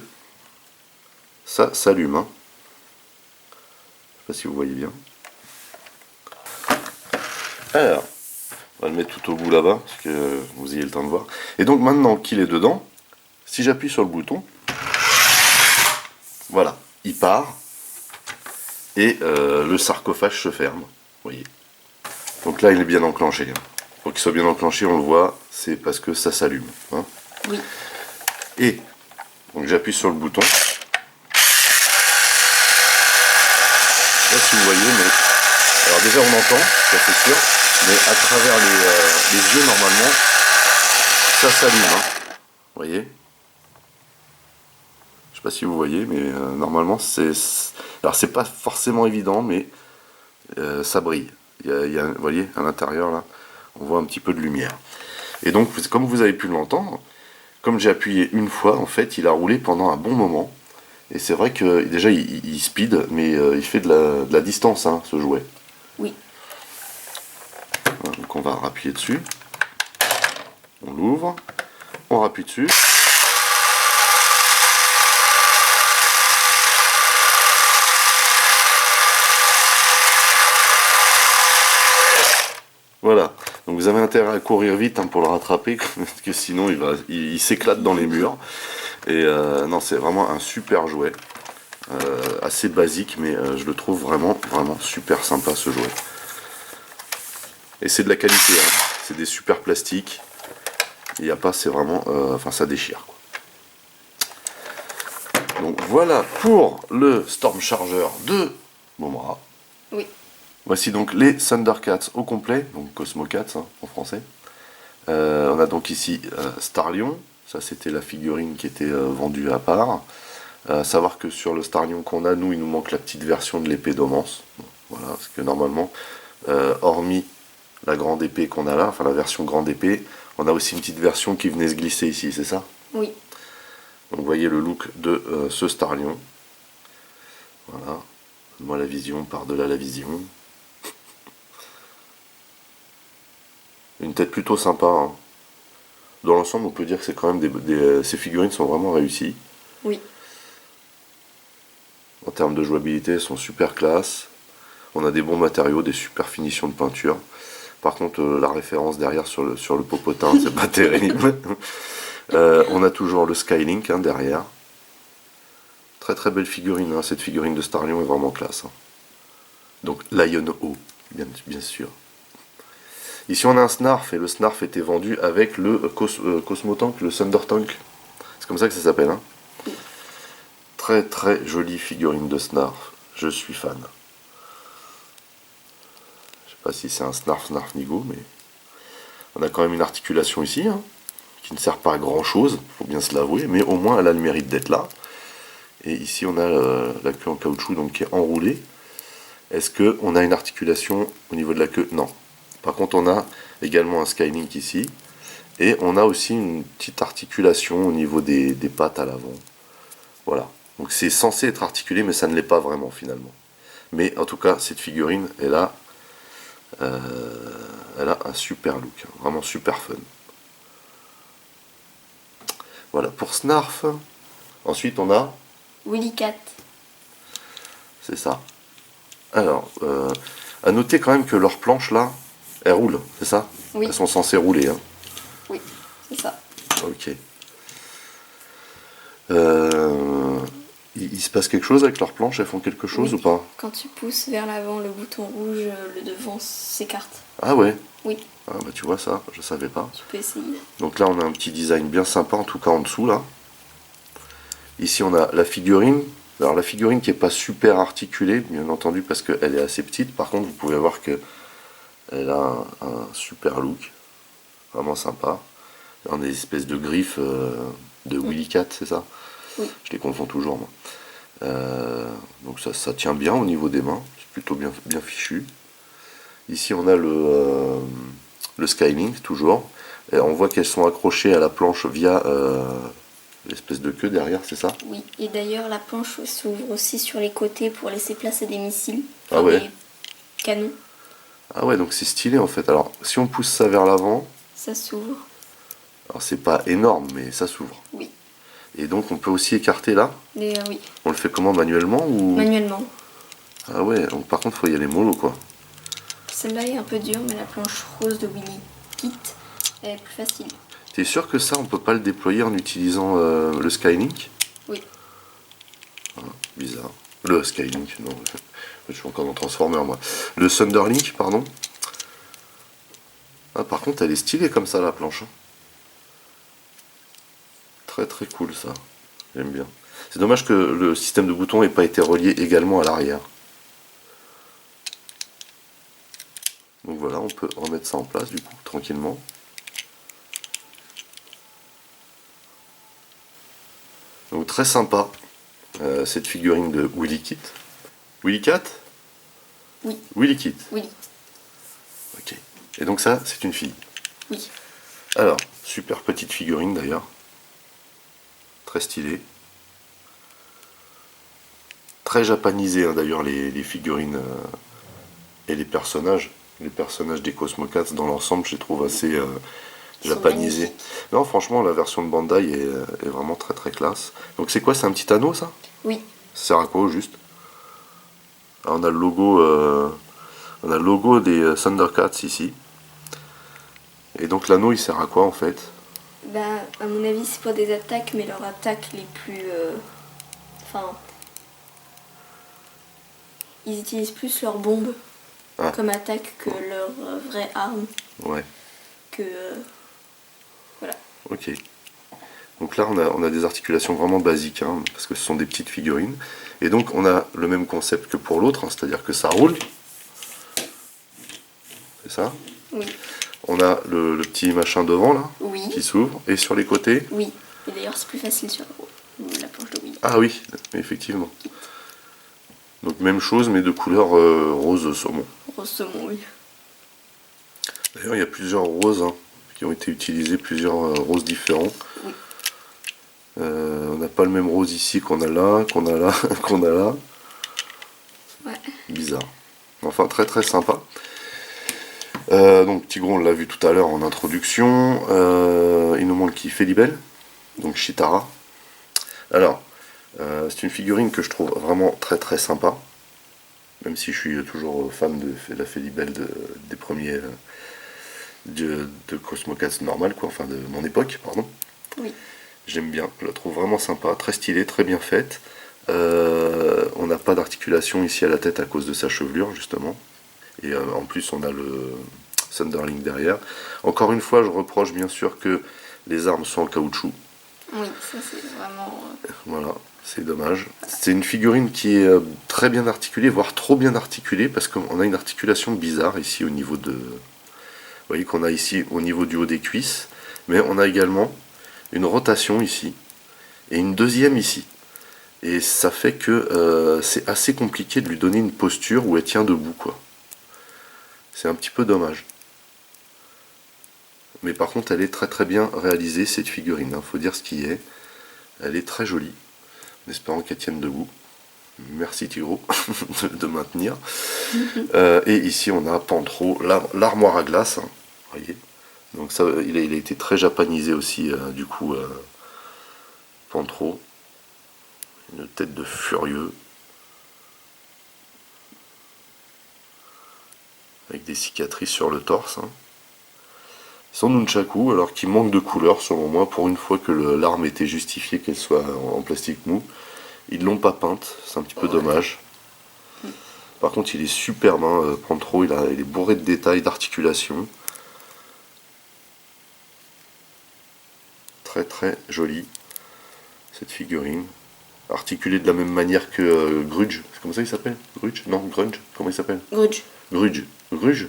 ça s'allume. Hein. Je sais pas si vous voyez bien. Alors, on va le mettre tout au bout là-bas, parce que vous ayez le temps de voir. Et donc maintenant qu'il est dedans, si j'appuie sur le bouton, voilà, il part. Et le sarcophage se ferme. Vous voyez. Donc là, il est bien enclenché. Hein. Pour qu'il soit bien enclenché, on le voit, c'est parce que ça s'allume. Hein. Oui. Et donc j'appuie sur le bouton. Là, si vous voyez, mais alors déjà on entend, ça c'est sûr, mais à travers les yeux normalement, ça s'allume. Hein. Vous voyez. Je sais pas si vous voyez, mais normalement c'est. Alors c'est pas forcément évident, mais ça brille. Vous voyez, à l'intérieur là, on voit un petit peu de lumière. Et donc, comme vous avez pu l'entendre, comme j'ai appuyé une fois, en fait, il a roulé pendant un bon moment. Et c'est vrai que déjà il speed, mais il fait de la distance, hein, ce jouet. Oui. Donc on va appuyer dessus. On l'ouvre. On rappuie dessus. Voilà. Donc vous avez intérêt à courir vite, hein, pour le rattraper, parce que sinon il s'éclate dans les murs. Et non, c'est vraiment un super jouet. Assez basique, mais je le trouve vraiment super sympa, ce jouet. Et c'est de la qualité, hein. C'est des super plastiques. Il n'y a pas, c'est vraiment, enfin ça déchire, quoi. Donc voilà pour le Storm Charger de Mumra. Oui. Voici donc les Thundercats au complet, donc Cosmocats, hein, en français. On a donc ici Starlion, ça c'était la figurine qui était vendue à part. Savoir que sur le Starlion qu'on a, nous, il nous manque la petite version de l'épée d'Omance. Voilà, parce que normalement, hormis la grande épée qu'on a là, enfin la version grande épée, on a aussi une petite version qui venait se glisser ici, c'est ça? Oui. Donc vous voyez le look de ce Starlion. Voilà. Moi la vision, par-delà la vision. Une tête plutôt sympa. Hein. Dans l'ensemble, on peut dire que c'est quand même ces figurines sont vraiment réussies. Oui. En termes de jouabilité, elles sont super classe. On a des bons matériaux, des super finitions de peinture. Par contre, la référence derrière sur le popotin, c'est pas terrible. On a toujours le Skylink, hein, derrière. Très très belle figurine, hein. Cette figurine de Starlion est vraiment classe. Hein. Donc Lion-O, bien sûr. Ici on a un Snarf, et le Snarf était vendu avec le Cosmotank, le Thunder Tank. C'est comme ça que ça s'appelle. Hein. Très très jolie figurine de Snarf. Je suis fan. Je sais pas si c'est un Snarf Nigo, mais on a quand même une articulation ici, hein, qui ne sert pas à grand chose, faut bien se l'avouer, mais au moins elle a le mérite d'être là. Et ici on a la queue en caoutchouc, donc qui est enroulée. Est-ce qu'on a une articulation au niveau de la queue? Non. Par contre on a également un Skylink ici, et on a aussi une petite articulation au niveau des pattes à l'avant. Voilà. Donc c'est censé être articulé, mais ça ne l'est pas vraiment finalement. Mais en tout cas, cette figurine, elle a un super look, hein, vraiment super fun. Voilà pour Snarf. Ensuite, on a Willy Cat. C'est ça. Alors, à noter quand même que leurs planches là, elles roulent, c'est ça? Oui. Elles sont censées rouler. Hein. Oui, c'est ça. Ok. Il se passe quelque chose avec leurs planches? Elles font quelque chose, oui. Ou pas? Quand tu pousses vers l'avant, le bouton rouge, le devant s'écarte. Ah ouais? Oui. Ah bah tu vois ça, je savais pas. Tu peux essayer. Donc là on a un petit design bien sympa, en tout cas en dessous là. Ici on a la figurine. Alors la figurine qui n'est pas super articulée, bien entendu, parce qu'elle est assez petite. Par contre vous pouvez voir que Elle a un super look, vraiment sympa. On a des espèces de griffes de Willy Cat, c'est ça? Oui. Je les confonds toujours, moi. Donc ça tient bien au niveau des mains, c'est plutôt bien fichu. Ici on a le Skylink toujours. Et on voit qu'elles sont accrochées à la planche via l'espèce de queue derrière, c'est ça? Oui, et d'ailleurs la planche s'ouvre aussi sur les côtés pour laisser place à des missiles, Ah ouais. des canons. Ah ouais, donc c'est stylé en fait. Alors si on pousse ça vers l'avant, Ça s'ouvre. alors c'est pas énorme, mais ça s'ouvre. Oui. Et donc on peut aussi écarter là. Oui. On le fait comment, manuellement ou... Manuellement. Ah ouais, donc par contre faut y aller mollo quoi. Celle-là est un peu dure, mais la planche rose de Willy Kit est plus facile. T'es sûr que ça on peut pas le déployer en utilisant le Skylink? Oui. Ah, bizarre. Le Skylink, non. Je suis encore dans Transformer moi. Le Thunderlink, pardon. Ah par contre elle est stylée comme ça la planche. Très très cool ça. J'aime bien. C'est dommage que le système de boutons n'ait pas été relié également à l'arrière. Donc voilà, on peut remettre ça en place du coup, tranquillement. Donc très sympa, cette figurine de Willy Kit. Willy Cat? Oui. Willy Kit. Oui. Ok. Et donc ça, c'est une fille. Oui. Alors, super petite figurine d'ailleurs. Très stylée. Très japanisé hein, d'ailleurs les figurines et les personnages. Les personnages des Cosmocats dans l'ensemble, je les trouve assez japanisés. Non, franchement, la version de Bandai est vraiment très très classe. Donc c'est quoi, c'est un petit anneau ça? Oui. Ça sert à quoi au juste? Alors, on a le logo des Thundercats ici. Et donc l'anneau il sert à quoi en fait? Ben, à mon avis, c'est pour des attaques, mais leurs attaques les plus. Enfin. Ils utilisent plus leurs bombes comme attaque que leur vraie arme. Ouais. Que. Voilà. Ok. Donc là on a des articulations vraiment basiques, hein, parce que ce sont des petites figurines. Et donc on a le même concept que pour l'autre, hein, c'est-à-dire que ça roule. C'est ça? Oui. On a le petit machin devant là, Oui. qui s'ouvre, et sur les côtés. Oui. Et d'ailleurs c'est plus facile sur la planche de Willy. Ah oui, effectivement. Donc même chose mais de couleur rose saumon. Rose saumon, oui. D'ailleurs il y a plusieurs roses hein, qui ont été utilisées, plusieurs roses différents. Oui. On n'a pas le même rose ici qu'on a là, qu'on a là, qu'on a là. Ouais. Bizarre. Enfin très très sympa. Donc Tigron on l'a vu tout à l'heure en introduction. Il nous manque qui? Félibel, donc Chitara. Alors, c'est une figurine que je trouve vraiment très très sympa. Même si je suis toujours fan de la Félibel des premiers de Cosmocats normal, quoi, enfin de mon époque, pardon. Oui. J'aime bien, je la trouve vraiment sympa, très stylée, très bien faite. On n'a pas d'articulation ici à la tête à cause de sa chevelure, justement. Et en plus, on a le Thunderlink derrière. Encore une fois, je reproche bien sûr que les armes sont en caoutchouc. Oui, ça c'est vraiment. Voilà, c'est dommage. C'est une figurine qui est très bien articulée, voire trop bien articulée, parce qu'on a une articulation bizarre ici au niveau de... Vous voyez qu'on a ici au niveau du haut des cuisses, mais on a également une rotation ici, et une deuxième ici. Et ça fait que c'est assez compliqué de lui donner une posture où elle tient debout, quoi. C'est un petit peu dommage. Mais par contre, elle est très très bien réalisée, cette figurine, hein, faut dire ce qui est. Elle est très jolie, en espérant qu'elle tienne debout. Merci Tigro de maintenir. Et ici, on a Pantro, l'armoire à glace. Hein, voyez. Donc ça, il a été très japanisé aussi, du coup, Pantro. Une tête de furieux. Avec des cicatrices sur le torse. Hein. Son nunchaku, alors qu'il manque de couleur selon moi, pour une fois que l'arme était justifiée qu'elle soit en plastique mou. Ils l'ont pas peinte, c'est un petit peu dommage. Par contre il est superbe, hein, Pantro, il est bourré de détails, d'articulations. Très très joli cette figurine. Articulée de la même manière que Grudge, c'est comme ça il s'appelle? Grudge? Non, Grunge, comment il s'appelle? Grudge. Grudge. Grudge?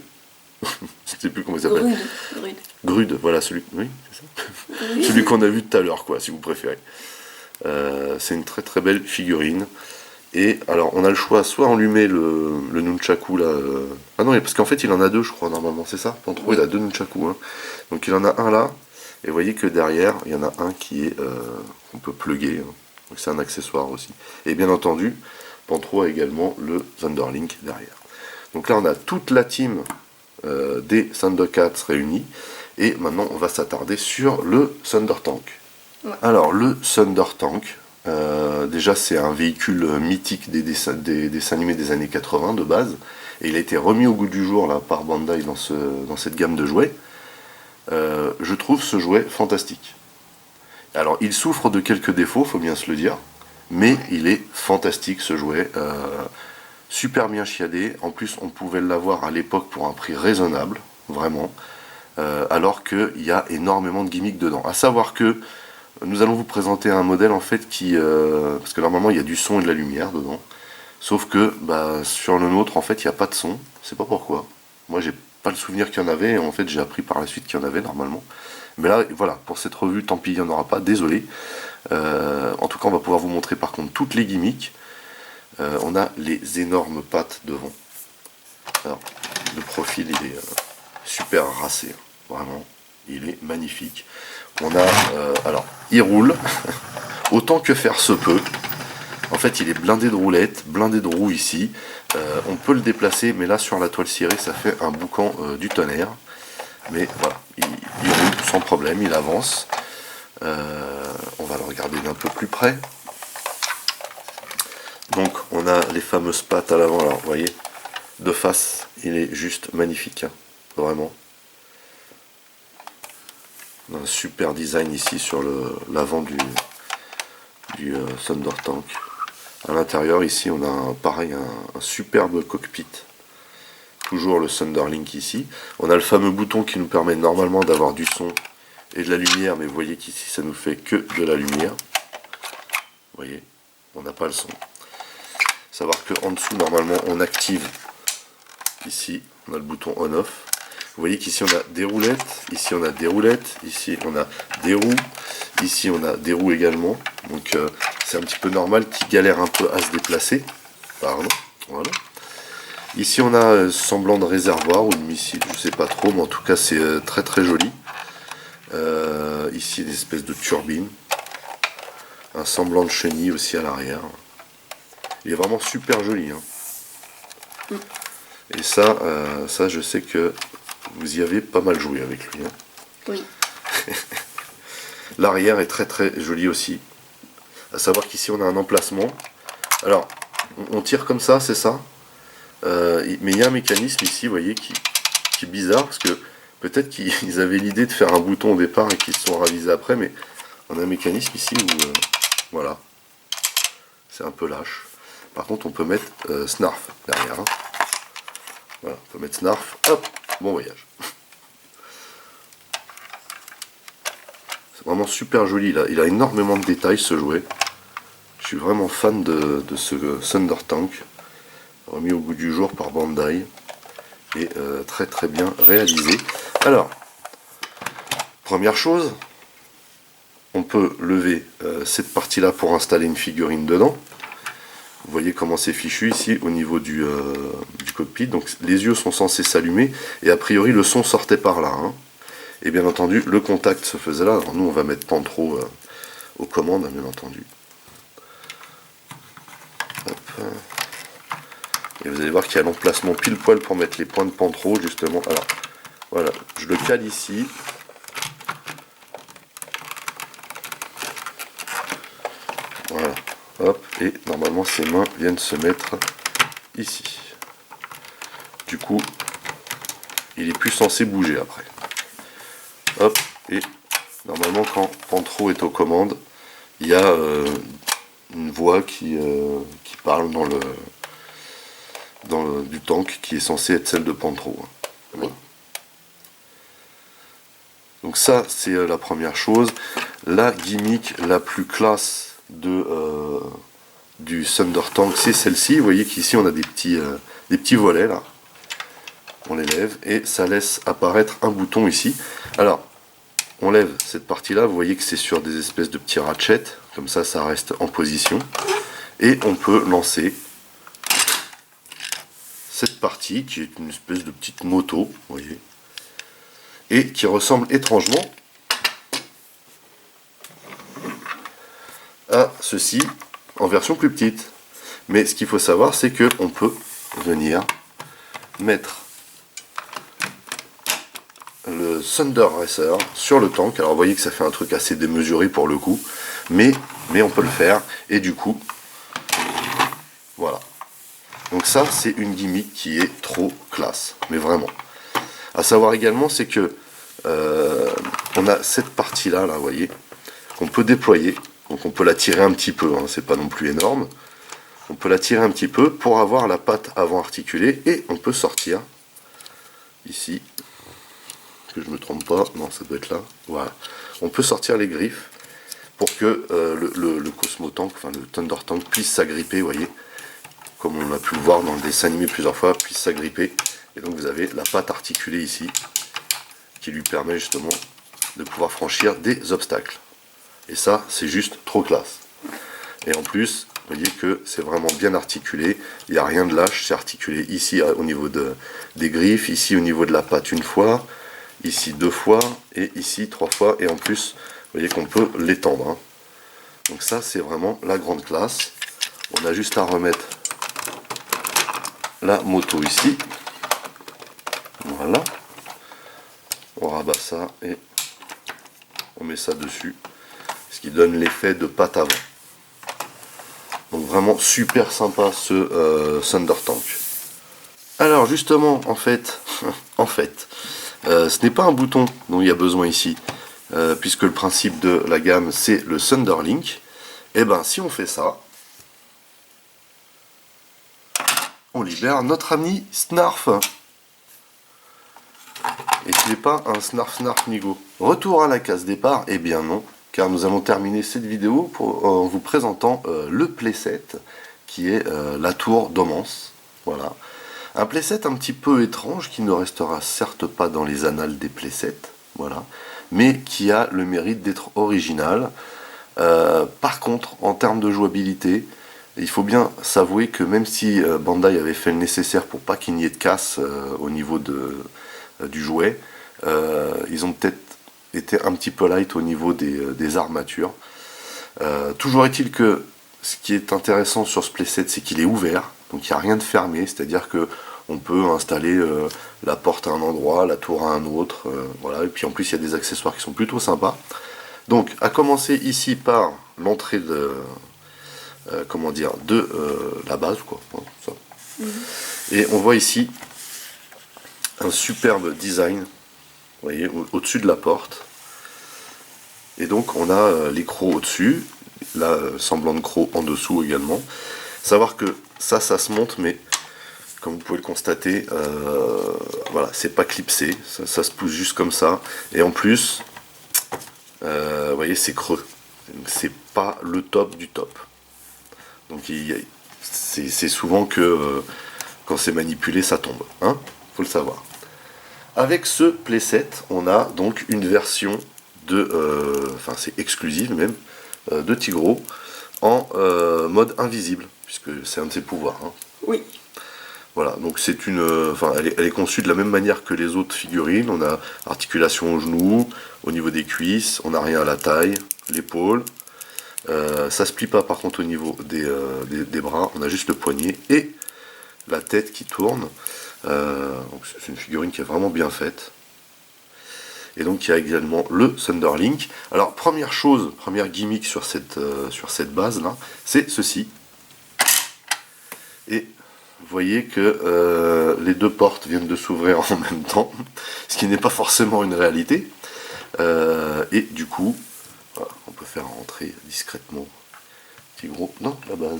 Je sais plus comment il s'appelle. Grude. Grude, voilà celui. Oui, c'est ça. Celui qu'on a vu tout à l'heure, quoi, si vous préférez. C'est une très très belle figurine. Et alors, on a le choix, soit on lui met le nunchaku là. Ah non, parce qu'en fait, il en a deux, je crois, normalement, c'est ça Pantro, il a deux nunchaku. Hein. Donc, il en a un là. Et vous voyez que derrière, il y en a un qui est. On peut plugger. Hein. Donc, c'est un accessoire aussi. Et bien entendu, Pantro a également le Thunderlink derrière. Donc là, on a toute la team des Thundercats réunis. Et maintenant, on va s'attarder sur le Thunder Tank. Ouais. Alors, le Thunder Tank, déjà, c'est un véhicule mythique des dessins animés des années 80 de base. Et il a été remis au goût du jour là, par Bandai dans cette gamme de jouets. Je trouve ce jouet fantastique. Alors, il souffre de quelques défauts, faut bien se le dire. Mais il est fantastique ce jouet. Super bien chiadé. En plus, on pouvait l'avoir à l'époque pour un prix raisonnable, vraiment. Alors qu'il y a énormément de gimmicks dedans. À savoir que nous allons vous présenter un modèle en fait qui... parce que normalement il y a du son et de la lumière dedans. Sauf que sur le nôtre en fait il n'y a pas de son. Je sais pas pourquoi. Moi j'ai pas le souvenir qu'il y en avait. Et en fait j'ai appris par la suite qu'il y en avait normalement. Mais là voilà, pour cette revue tant pis il n'y en aura pas. Désolé. En tout cas on va pouvoir vous montrer par contre toutes les gimmicks. On a les énormes pattes devant. Alors le profil il est super racé. Vraiment. Il est magnifique. On a, alors, il roule, autant que faire se peut. En fait, il est blindé de roulettes, blindé de roues ici. On peut le déplacer, mais là, sur la toile cirée, ça fait un boucan du tonnerre. Mais voilà, il roule sans problème, il avance. On va le regarder d'un peu plus près. Donc, on a les fameuses pattes à l'avant. Alors, vous voyez, de face, il est juste magnifique. Hein, vraiment. Un super design ici sur l'avant du Thunder Tank. À l'intérieur ici on a pareil un superbe cockpit. Toujours le Thunderlink ici. On a le fameux bouton qui nous permet normalement d'avoir du son et de la lumière, mais vous voyez qu'ici ça nous fait que de la lumière. Vous voyez, on n'a pas le son. Savoir qu'en dessous normalement on active ici, on a le bouton on-off. Vous voyez qu'ici on a des roulettes, ici on a des roulettes, ici on a des roues, ici on a des roues également. Donc c'est un petit peu normal qu'il galère un peu à se déplacer. Pardon, voilà. Ici on a semblant de réservoir ou de missile, je sais pas trop, mais en tout cas c'est très très joli. Ici des espèces de turbines. Un semblant de chenille aussi à l'arrière. Il est vraiment super joli. Hein. Et ça je sais que vous y avez pas mal joué avec lui. Hein. Oui. L'arrière est très très joli aussi. À savoir qu'ici on a un emplacement. Alors, on tire comme ça, c'est ça. Mais il y a un mécanisme ici, vous voyez, qui est bizarre, parce que peut-être qu'ils avaient l'idée de faire un bouton au départ et qu'ils se sont ravisés après, mais on a un mécanisme ici où, voilà, c'est un peu lâche. Par contre, on peut mettre Snarf derrière. Hein. Voilà, on peut mettre Snarf, hop, bon voyage. C'est vraiment super joli, il a énormément de détails ce jouet. Je suis vraiment fan de ce Thunder Tank, remis au goût du jour par Bandai, et très très bien réalisé. Alors, première chose, on peut lever cette partie là pour installer une figurine dedans. Vous voyez comment c'est fichu ici au niveau du cockpit. Donc les yeux sont censés s'allumer et a priori le son sortait par là. Hein. Et bien entendu le contact se faisait là. Alors nous on va mettre Pantro aux commandes bien entendu. Hop. Et vous allez voir qu'il y a l'emplacement pile poil pour mettre les points de Pantro justement. Alors voilà, je le cale ici. Voilà. Hop, et normalement ses mains viennent se mettre ici. Du coup, il est plus censé bouger après. Hop, et normalement quand Pantro est aux commandes, il y a une voix qui parle du tank qui est censé être celle de Pantro. Voilà. Donc ça, c'est la première chose. La gimmick la plus classe du Thunder Tank, c'est celle-ci. Vous voyez qu'ici on a des petits volets là. on les lève et ça laisse apparaître un bouton ici. Alors, on lève cette partie-là, vous voyez que c'est sur des espèces de petits ratchets, comme ça reste en position. Et on peut lancer cette partie qui est une espèce de petite moto, vous voyez, et qui ressemble étrangement à ceci en version plus petite. Mais ce qu'il faut savoir, c'est que on peut venir mettre le Thunder Racer sur le tank. Alors vous voyez que ça fait un truc assez démesuré pour le coup, mais on peut le faire, et du coup voilà. Donc ça, c'est une gimmick qui est trop classe, mais vraiment. À savoir également, c'est que on a cette partie là, vous voyez, qu'on peut déployer. Donc on peut la tirer un petit peu, hein, c'est pas non plus énorme. On peut la tirer un petit peu pour avoir la patte avant articulée, et on peut sortir ici, que je me trompe pas, non ça doit être là, voilà. On peut sortir les griffes pour que le Cosmo Tank, enfin le Thunder Tank puisse s'agripper, vous voyez, comme on a pu le voir dans le dessin animé plusieurs fois, puisse s'agripper. Et donc vous avez la patte articulée ici, qui lui permet justement de pouvoir franchir des obstacles. Et ça, c'est juste trop classe. Et en plus, vous voyez que c'est vraiment bien articulé, il n'y a rien de lâche, c'est articulé ici au niveau des griffes, ici au niveau de la patte une fois, ici 2 fois, et ici 3 fois, et en plus, vous voyez qu'on peut l'étendre. Hein. Donc ça, c'est vraiment la grande classe. On a juste à remettre la moto ici. Voilà. On rabat ça et on met ça dessus, ce qui donne l'effet de patte avant. Donc vraiment super sympa ce Thunder Tank. Alors justement, en fait, ce n'est pas un bouton dont il y a besoin ici, puisque le principe de la gamme c'est le Thunder Link. Et ben si on fait ça, on libère notre ami Snarf. Et ce n'est pas un Snarf Nigo. Retour à la case départ, eh bien non, car nous allons terminer cette vidéo en vous présentant le playset qui est la tour d'Omance. Voilà. Un playset un petit peu étrange qui ne restera certes pas dans les annales des playsets, voilà, mais qui a le mérite d'être original. Par contre, en termes de jouabilité, il faut bien s'avouer que même si Bandai avait fait le nécessaire pour pas qu'il n'y ait de casse au niveau du jouet, ils ont peut-être été un petit peu light au niveau des armatures. Toujours est-il que ce qui est intéressant sur ce playset, c'est qu'il est ouvert, donc il n'y a rien de fermé, c'est-à-dire que on peut installer la porte à un endroit, la tour à un autre, voilà. Et puis en plus il y a des accessoires qui sont plutôt sympas. Donc à commencer ici par l'entrée de la base, quoi. Ça. Et on voit ici un superbe design, vous voyez, au-dessus de la porte. Et donc on a les crocs au-dessus, là semblant de crocs en dessous également. Savoir que ça se monte, mais comme vous pouvez le constater, voilà, c'est pas clipsé, ça se pousse juste comme ça. Et en plus, vous voyez, c'est creux. C'est pas le top du top. Donc c'est souvent que quand c'est manipulé, ça tombe. Hein, faut le savoir. Avec ce playset, on a donc une version enfin c'est exclusive même, de Tigro en mode invisible, puisque c'est un de ses pouvoirs. Hein. Oui. Voilà, donc c'est elle est conçue de la même manière que les autres figurines. On a articulation au genou, au niveau des cuisses, on n'a rien à la taille, l'épaule. Ça se plie pas par contre au niveau des bras, on a juste le poignet et la tête qui tourne. C'est une figurine qui est vraiment bien faite. Et donc il y a également le Thunder Link. Alors première gimmick sur cette base là, c'est ceci. Et vous voyez que les deux portes viennent de s'ouvrir en même temps, ce qui n'est pas forcément une réalité. Et du coup, voilà, on peut faire rentrer discrètement Tigro dans la base.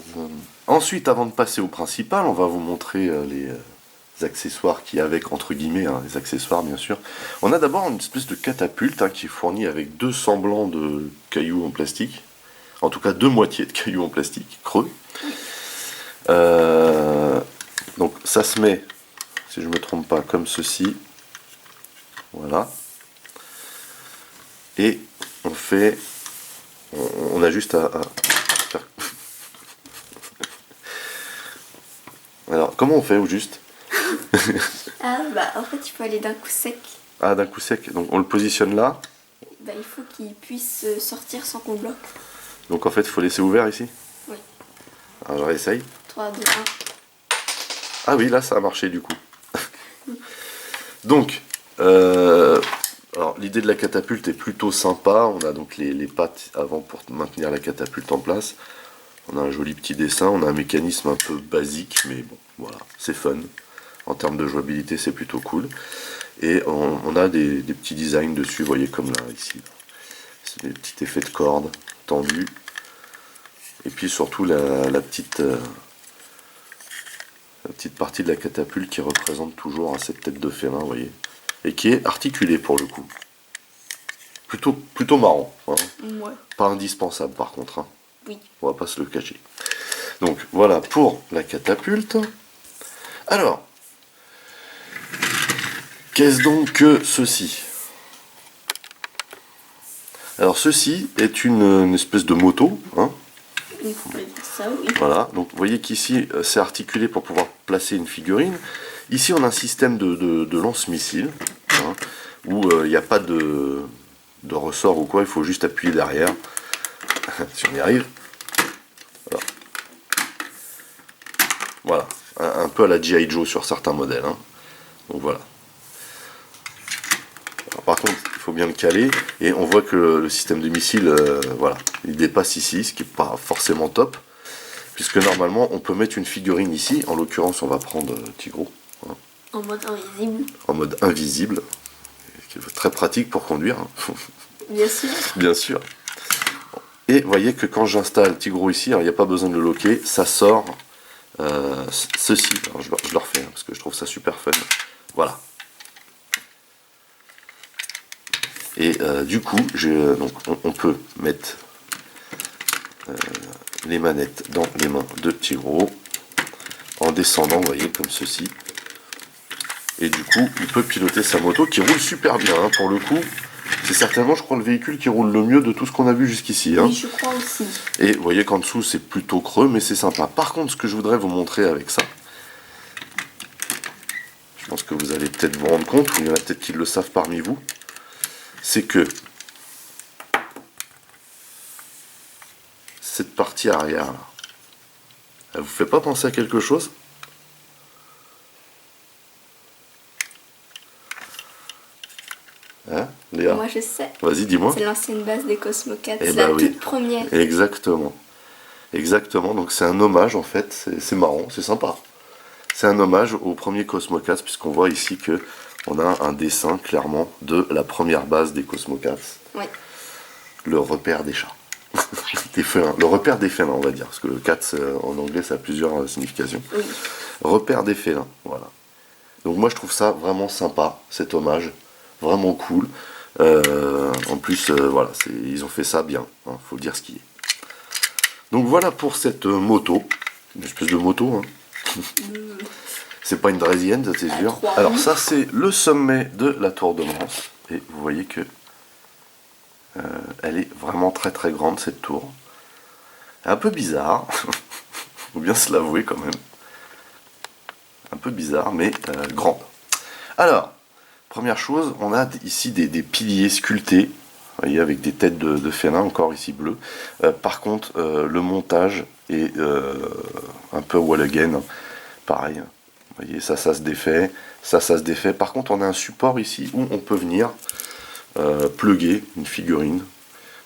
Ensuite, avant de passer au principal, on va vous montrer les accessoires qui avec, entre guillemets, hein, les accessoires bien sûr. On a d'abord une espèce de catapulte qui est fournie avec deux semblants de cailloux en plastique, en tout cas deux moitiés de cailloux en plastique creux. Donc ça se met, si je me trompe pas, comme ceci. Voilà. Et on fait... On a juste à faire... Alors, comment on fait au juste? Ah bah en fait il faut aller d'un coup sec. Ah, d'un coup sec. Donc on le positionne là. Bah il faut qu'il puisse sortir sans qu'on bloque. Donc en fait, il faut laisser ouvert ici. Oui. Alors, je réessaye. 3, 2, 1. Ah oui, là, ça a marché du coup. Donc, alors l'idée de la catapulte est plutôt sympa. On a donc les pattes avant pour maintenir la catapulte en place. On a un joli petit dessin. On a un mécanisme un peu basique, mais bon, voilà, c'est fun. En termes de jouabilité, c'est plutôt cool. Et on a des petits designs dessus, vous voyez, comme là, ici. C'est des petits effets de cordes tendus. Et puis surtout la petite partie de la catapulte qui représente toujours cette tête de félin, vous voyez. Et qui est articulée pour le coup. Plutôt marrant. Hein. Ouais. Pas indispensable par contre. Hein. Oui. On va pas se le cacher. Donc voilà pour la catapulte. Alors, qu'est-ce donc que ceci? Alors ceci est une espèce de moto. Hein. Il faut dire ça, oui. Voilà, donc vous voyez qu'ici c'est articulé pour pouvoir placer une figurine. Ici on a un système de lance-missile, hein, où il n'y a pas de ressort ou quoi, il faut juste appuyer derrière, si on y arrive. Voilà, un peu à la G.I. Joe sur certains modèles. Hein. Donc voilà. Alors, par contre, il faut bien le caler, et on voit que le système de missile, voilà, il dépasse ici, ce qui n'est pas forcément top. Puisque normalement on peut mettre une figurine ici, en l'occurrence on va prendre Tigro. Hein, En mode invisible. en mode invisible, qui est très pratique pour conduire. Hein. Bien sûr. Bien sûr. Et vous voyez que quand j'installe Tigro ici, il n'y a pas besoin de le loquer, ça sort ceci. Alors, je le refais hein, parce que je trouve ça super fun. Voilà. Et du coup, donc, on peut mettre les manettes dans les mains de Tigro en descendant, vous voyez, comme ceci. Et du coup, il peut piloter sa moto qui roule super bien, hein, pour le coup. C'est certainement, je crois, le véhicule qui roule le mieux de tout ce qu'on a vu jusqu'ici. Hein. Oui, je crois aussi. Et vous voyez qu'en dessous, c'est plutôt creux, mais c'est sympa. Par contre, ce que je voudrais vous montrer avec ça, je pense que vous allez peut-être vous rendre compte, ou il y en a peut-être qui le savent parmi vous, c'est que cette partie arrière, là, elle vous fait pas penser à quelque chose? Hein, Léa? Moi je sais. Vas-y, dis-moi. C'est l'ancienne base des Cosmocats, Eh c'est ben la oui. toute première. Exactement. Exactement, donc c'est un hommage en fait, c'est marrant, c'est sympa. C'est un hommage au premier Cosmocats, puisqu'on voit ici que on a un dessin clairement de la première base des Cosmocats. Oui. Le repère des chats. Des félins. Le repère des félins, on va dire, parce que le cats en anglais ça a plusieurs significations. Oui. Repère des félins, voilà. Donc moi je trouve ça vraiment sympa, cet hommage, vraiment cool. En plus, voilà, ils ont fait ça bien, hein, faut dire ce qui est. Donc voilà pour cette moto, une espèce de moto. Hein. C'est pas une Draisienne, ça c'est sûr. Alors ça c'est le sommet de la tour de Mans. Et vous voyez que elle est vraiment très très grande cette tour. Un peu bizarre, faut bien se l'avouer quand même. Un peu bizarre, mais grande. Alors, première chose, on a ici des piliers sculptés. Vous voyez, avec des têtes de félin, encore ici bleues. Par contre, le montage est un peu wall again. Pareil. Vous voyez, ça se défait. Ça se défait. Par contre, on a un support ici où on peut venir plugger une figurine.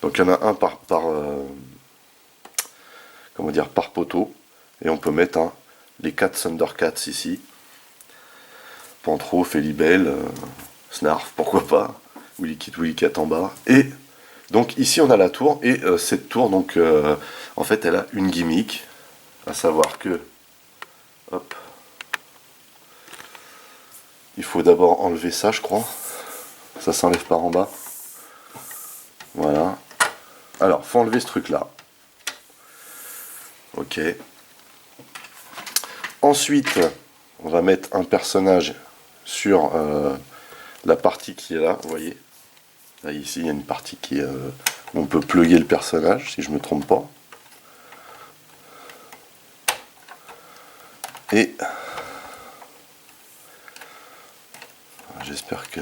Donc, il y en a un comment dire, par poteau. Et on peut mettre les 4 Thundercats ici. Pantro, Félibel, Snarf, pourquoi pas. Willy Kit, Willy Cat en bas. Et donc ici on a la tour, et cette tour, donc en fait elle a une gimmick, à savoir que, hop, il faut d'abord enlever ça je crois, ça s'enlève par en bas, voilà. Alors faut enlever ce truc là, ok. Ensuite, on va mettre un personnage sur la partie qui est là, vous voyez. Là, ici, il y a une partie qui est, où on peut plugger le personnage, si je ne me trompe pas. Et j'espère que...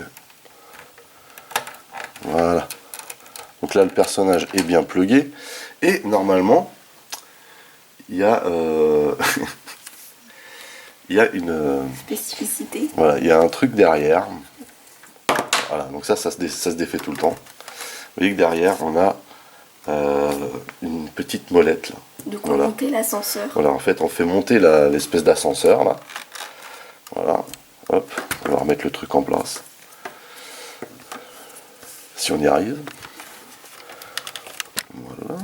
Voilà. Donc là, le personnage est bien plugué. Et normalement, il y a... il y a une... spécificité. Voilà, il y a un truc derrière. Voilà, donc ça se défait tout le temps. Vous voyez que derrière, on a une petite molette là. De quoi monter l'ascenseur. Voilà, en fait, on fait monter l'espèce d'ascenseur là. Voilà, hop, on va remettre le truc en place. Si on y arrive. Voilà.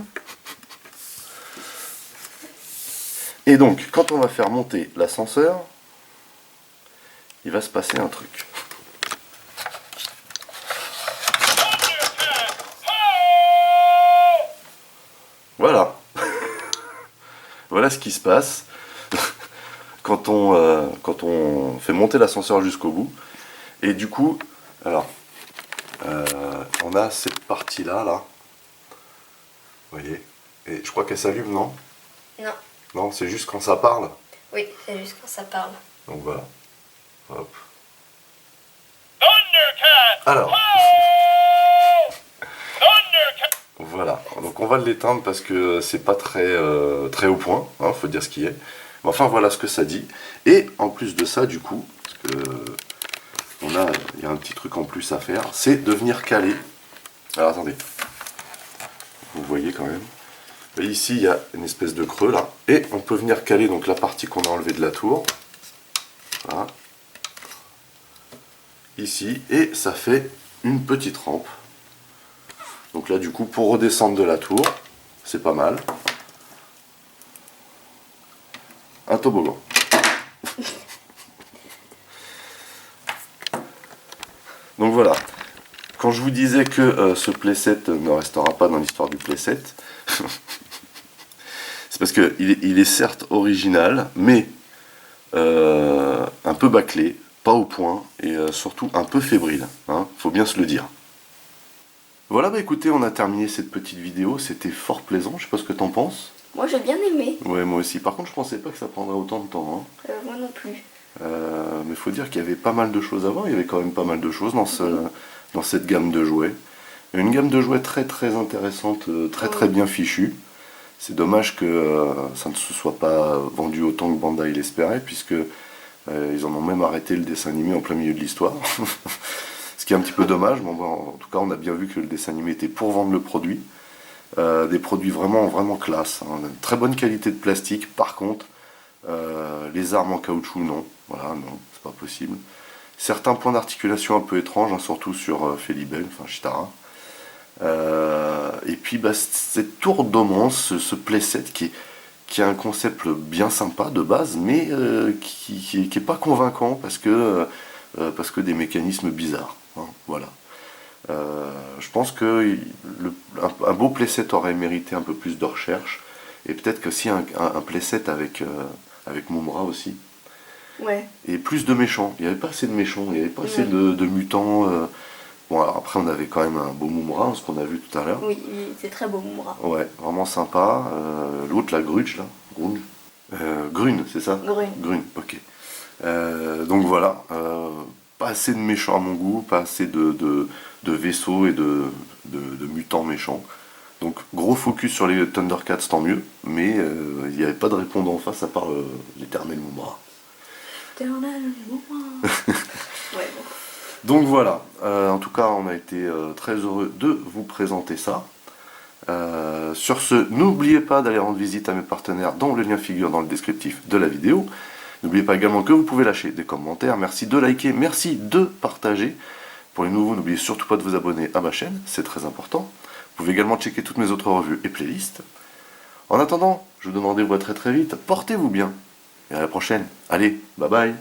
Et donc, quand on va faire monter l'ascenseur, il va se passer un truc. Voilà. Voilà ce qui se passe quand on fait monter l'ascenseur jusqu'au bout. Et du coup, alors, on a cette partie-là, là. Vous voyez. Et je crois qu'elle s'allume, non? Non. Non, c'est juste quand ça parle. Oui, c'est juste quand ça parle. Donc voilà. Hop. Alors. Voilà, donc on va l'éteindre parce que c'est pas très, très au point, hein, faut dire ce qui est. Mais enfin voilà ce que ça dit. Et en plus de ça du coup, parce que il y a un petit truc en plus à faire, c'est de venir caler. Alors attendez, vous voyez quand même. Et ici il y a une espèce de creux là, et on peut venir caler donc la partie qu'on a enlevée de la tour. Voilà. Ici, et ça fait une petite rampe. Donc là, du coup, pour redescendre de la tour, c'est pas mal. Un toboggan. Donc voilà. Quand je vous disais que ce playset ne restera pas dans l'histoire du playset, c'est parce qu'il est certes original, mais un peu bâclé, pas au point, et surtout un peu fébrile. Hein, faut bien se le dire. Voilà, bah écoutez, on a terminé cette petite vidéo, c'était fort plaisant, je sais pas ce que t'en penses. Moi j'ai bien aimé. Ouais, moi aussi. Par contre, je pensais pas que ça prendrait autant de temps. Hein. Moi non plus. Mais faut dire qu'il y avait pas mal de choses à voir, il y avait quand même pas mal de choses dans cette gamme de jouets. Une gamme de jouets très très intéressante, très bien fichue. C'est dommage que ça ne se soit pas vendu autant que Bandai l'espérait, puisque ils en ont même arrêté le dessin animé en plein milieu de l'histoire. Ce qui est un petit peu dommage, mais bon, en tout cas on a bien vu que le dessin animé était pour vendre le produit. Des produits vraiment classe, hein. Très bonne qualité de plastique, par contre, les armes en caoutchouc non, voilà, non, c'est pas possible. Certains points d'articulation un peu étranges, hein, surtout sur Felibel, enfin Chitara. Et puis bah, cette tour d'Omance, ce playset qui a un concept bien sympa de base, mais qui est pas convaincant parce que des mécanismes bizarres. Hein, voilà. Je pense que un beau playset aurait mérité un peu plus de recherche, et peut-être que si un playset avec Mumra aussi. Ouais. Et plus de méchants. Il n'y avait pas assez de méchants, il n'y avait pas assez de mutants. Bon, alors après, on avait quand même un beau Mumra, ce qu'on a vu tout à l'heure. Oui, c'est très beau Mumra. Ouais, vraiment sympa. L'autre, la Grudge, là. Grune, c'est ça? Grune, ok. Donc voilà. Pas assez de méchants à mon goût, pas assez de vaisseaux et de mutants méchants. Donc gros focus sur les Thundercats, tant mieux, mais il n'y avait pas de répondant en face à part l'éternel Mumra. L'éternel Mumra. Ouais, bon. Donc voilà, en tout cas on a été très heureux de vous présenter ça. Sur ce, n'oubliez pas d'aller rendre visite à mes partenaires dont le lien figure dans le descriptif de la vidéo. N'oubliez pas également que vous pouvez lâcher des commentaires, merci de liker, merci de partager. Pour les nouveaux, n'oubliez surtout pas de vous abonner à ma chaîne, c'est très important. Vous pouvez également checker toutes mes autres revues et playlists. En attendant, je vous donne rendez-vous à très vite, portez-vous bien. Et à la prochaine. Allez, bye bye.